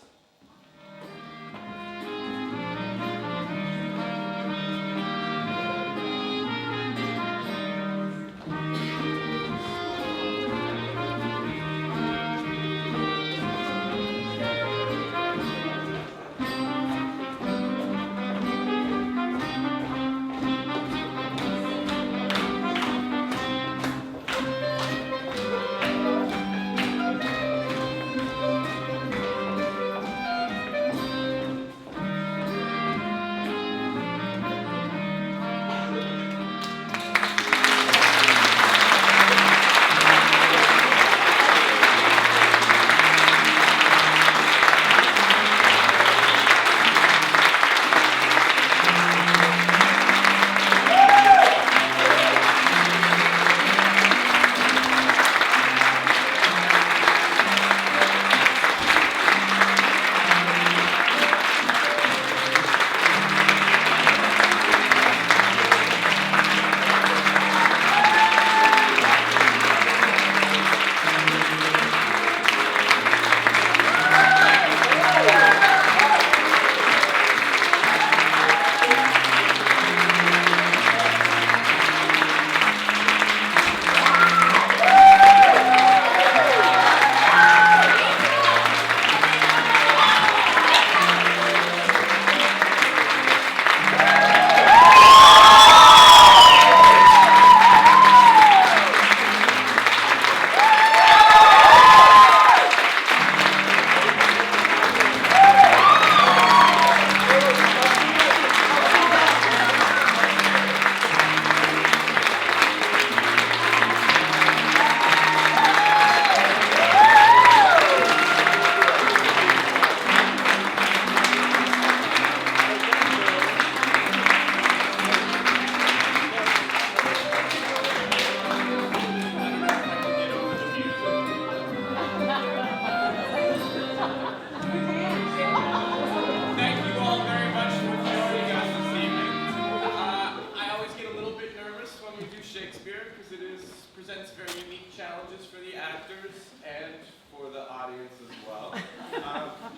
presents very unique challenges for the actors and for the audience as well.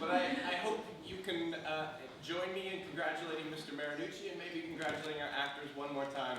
But I hope you can join me in congratulating Mr. Marinucci and maybe congratulating our actors one more time.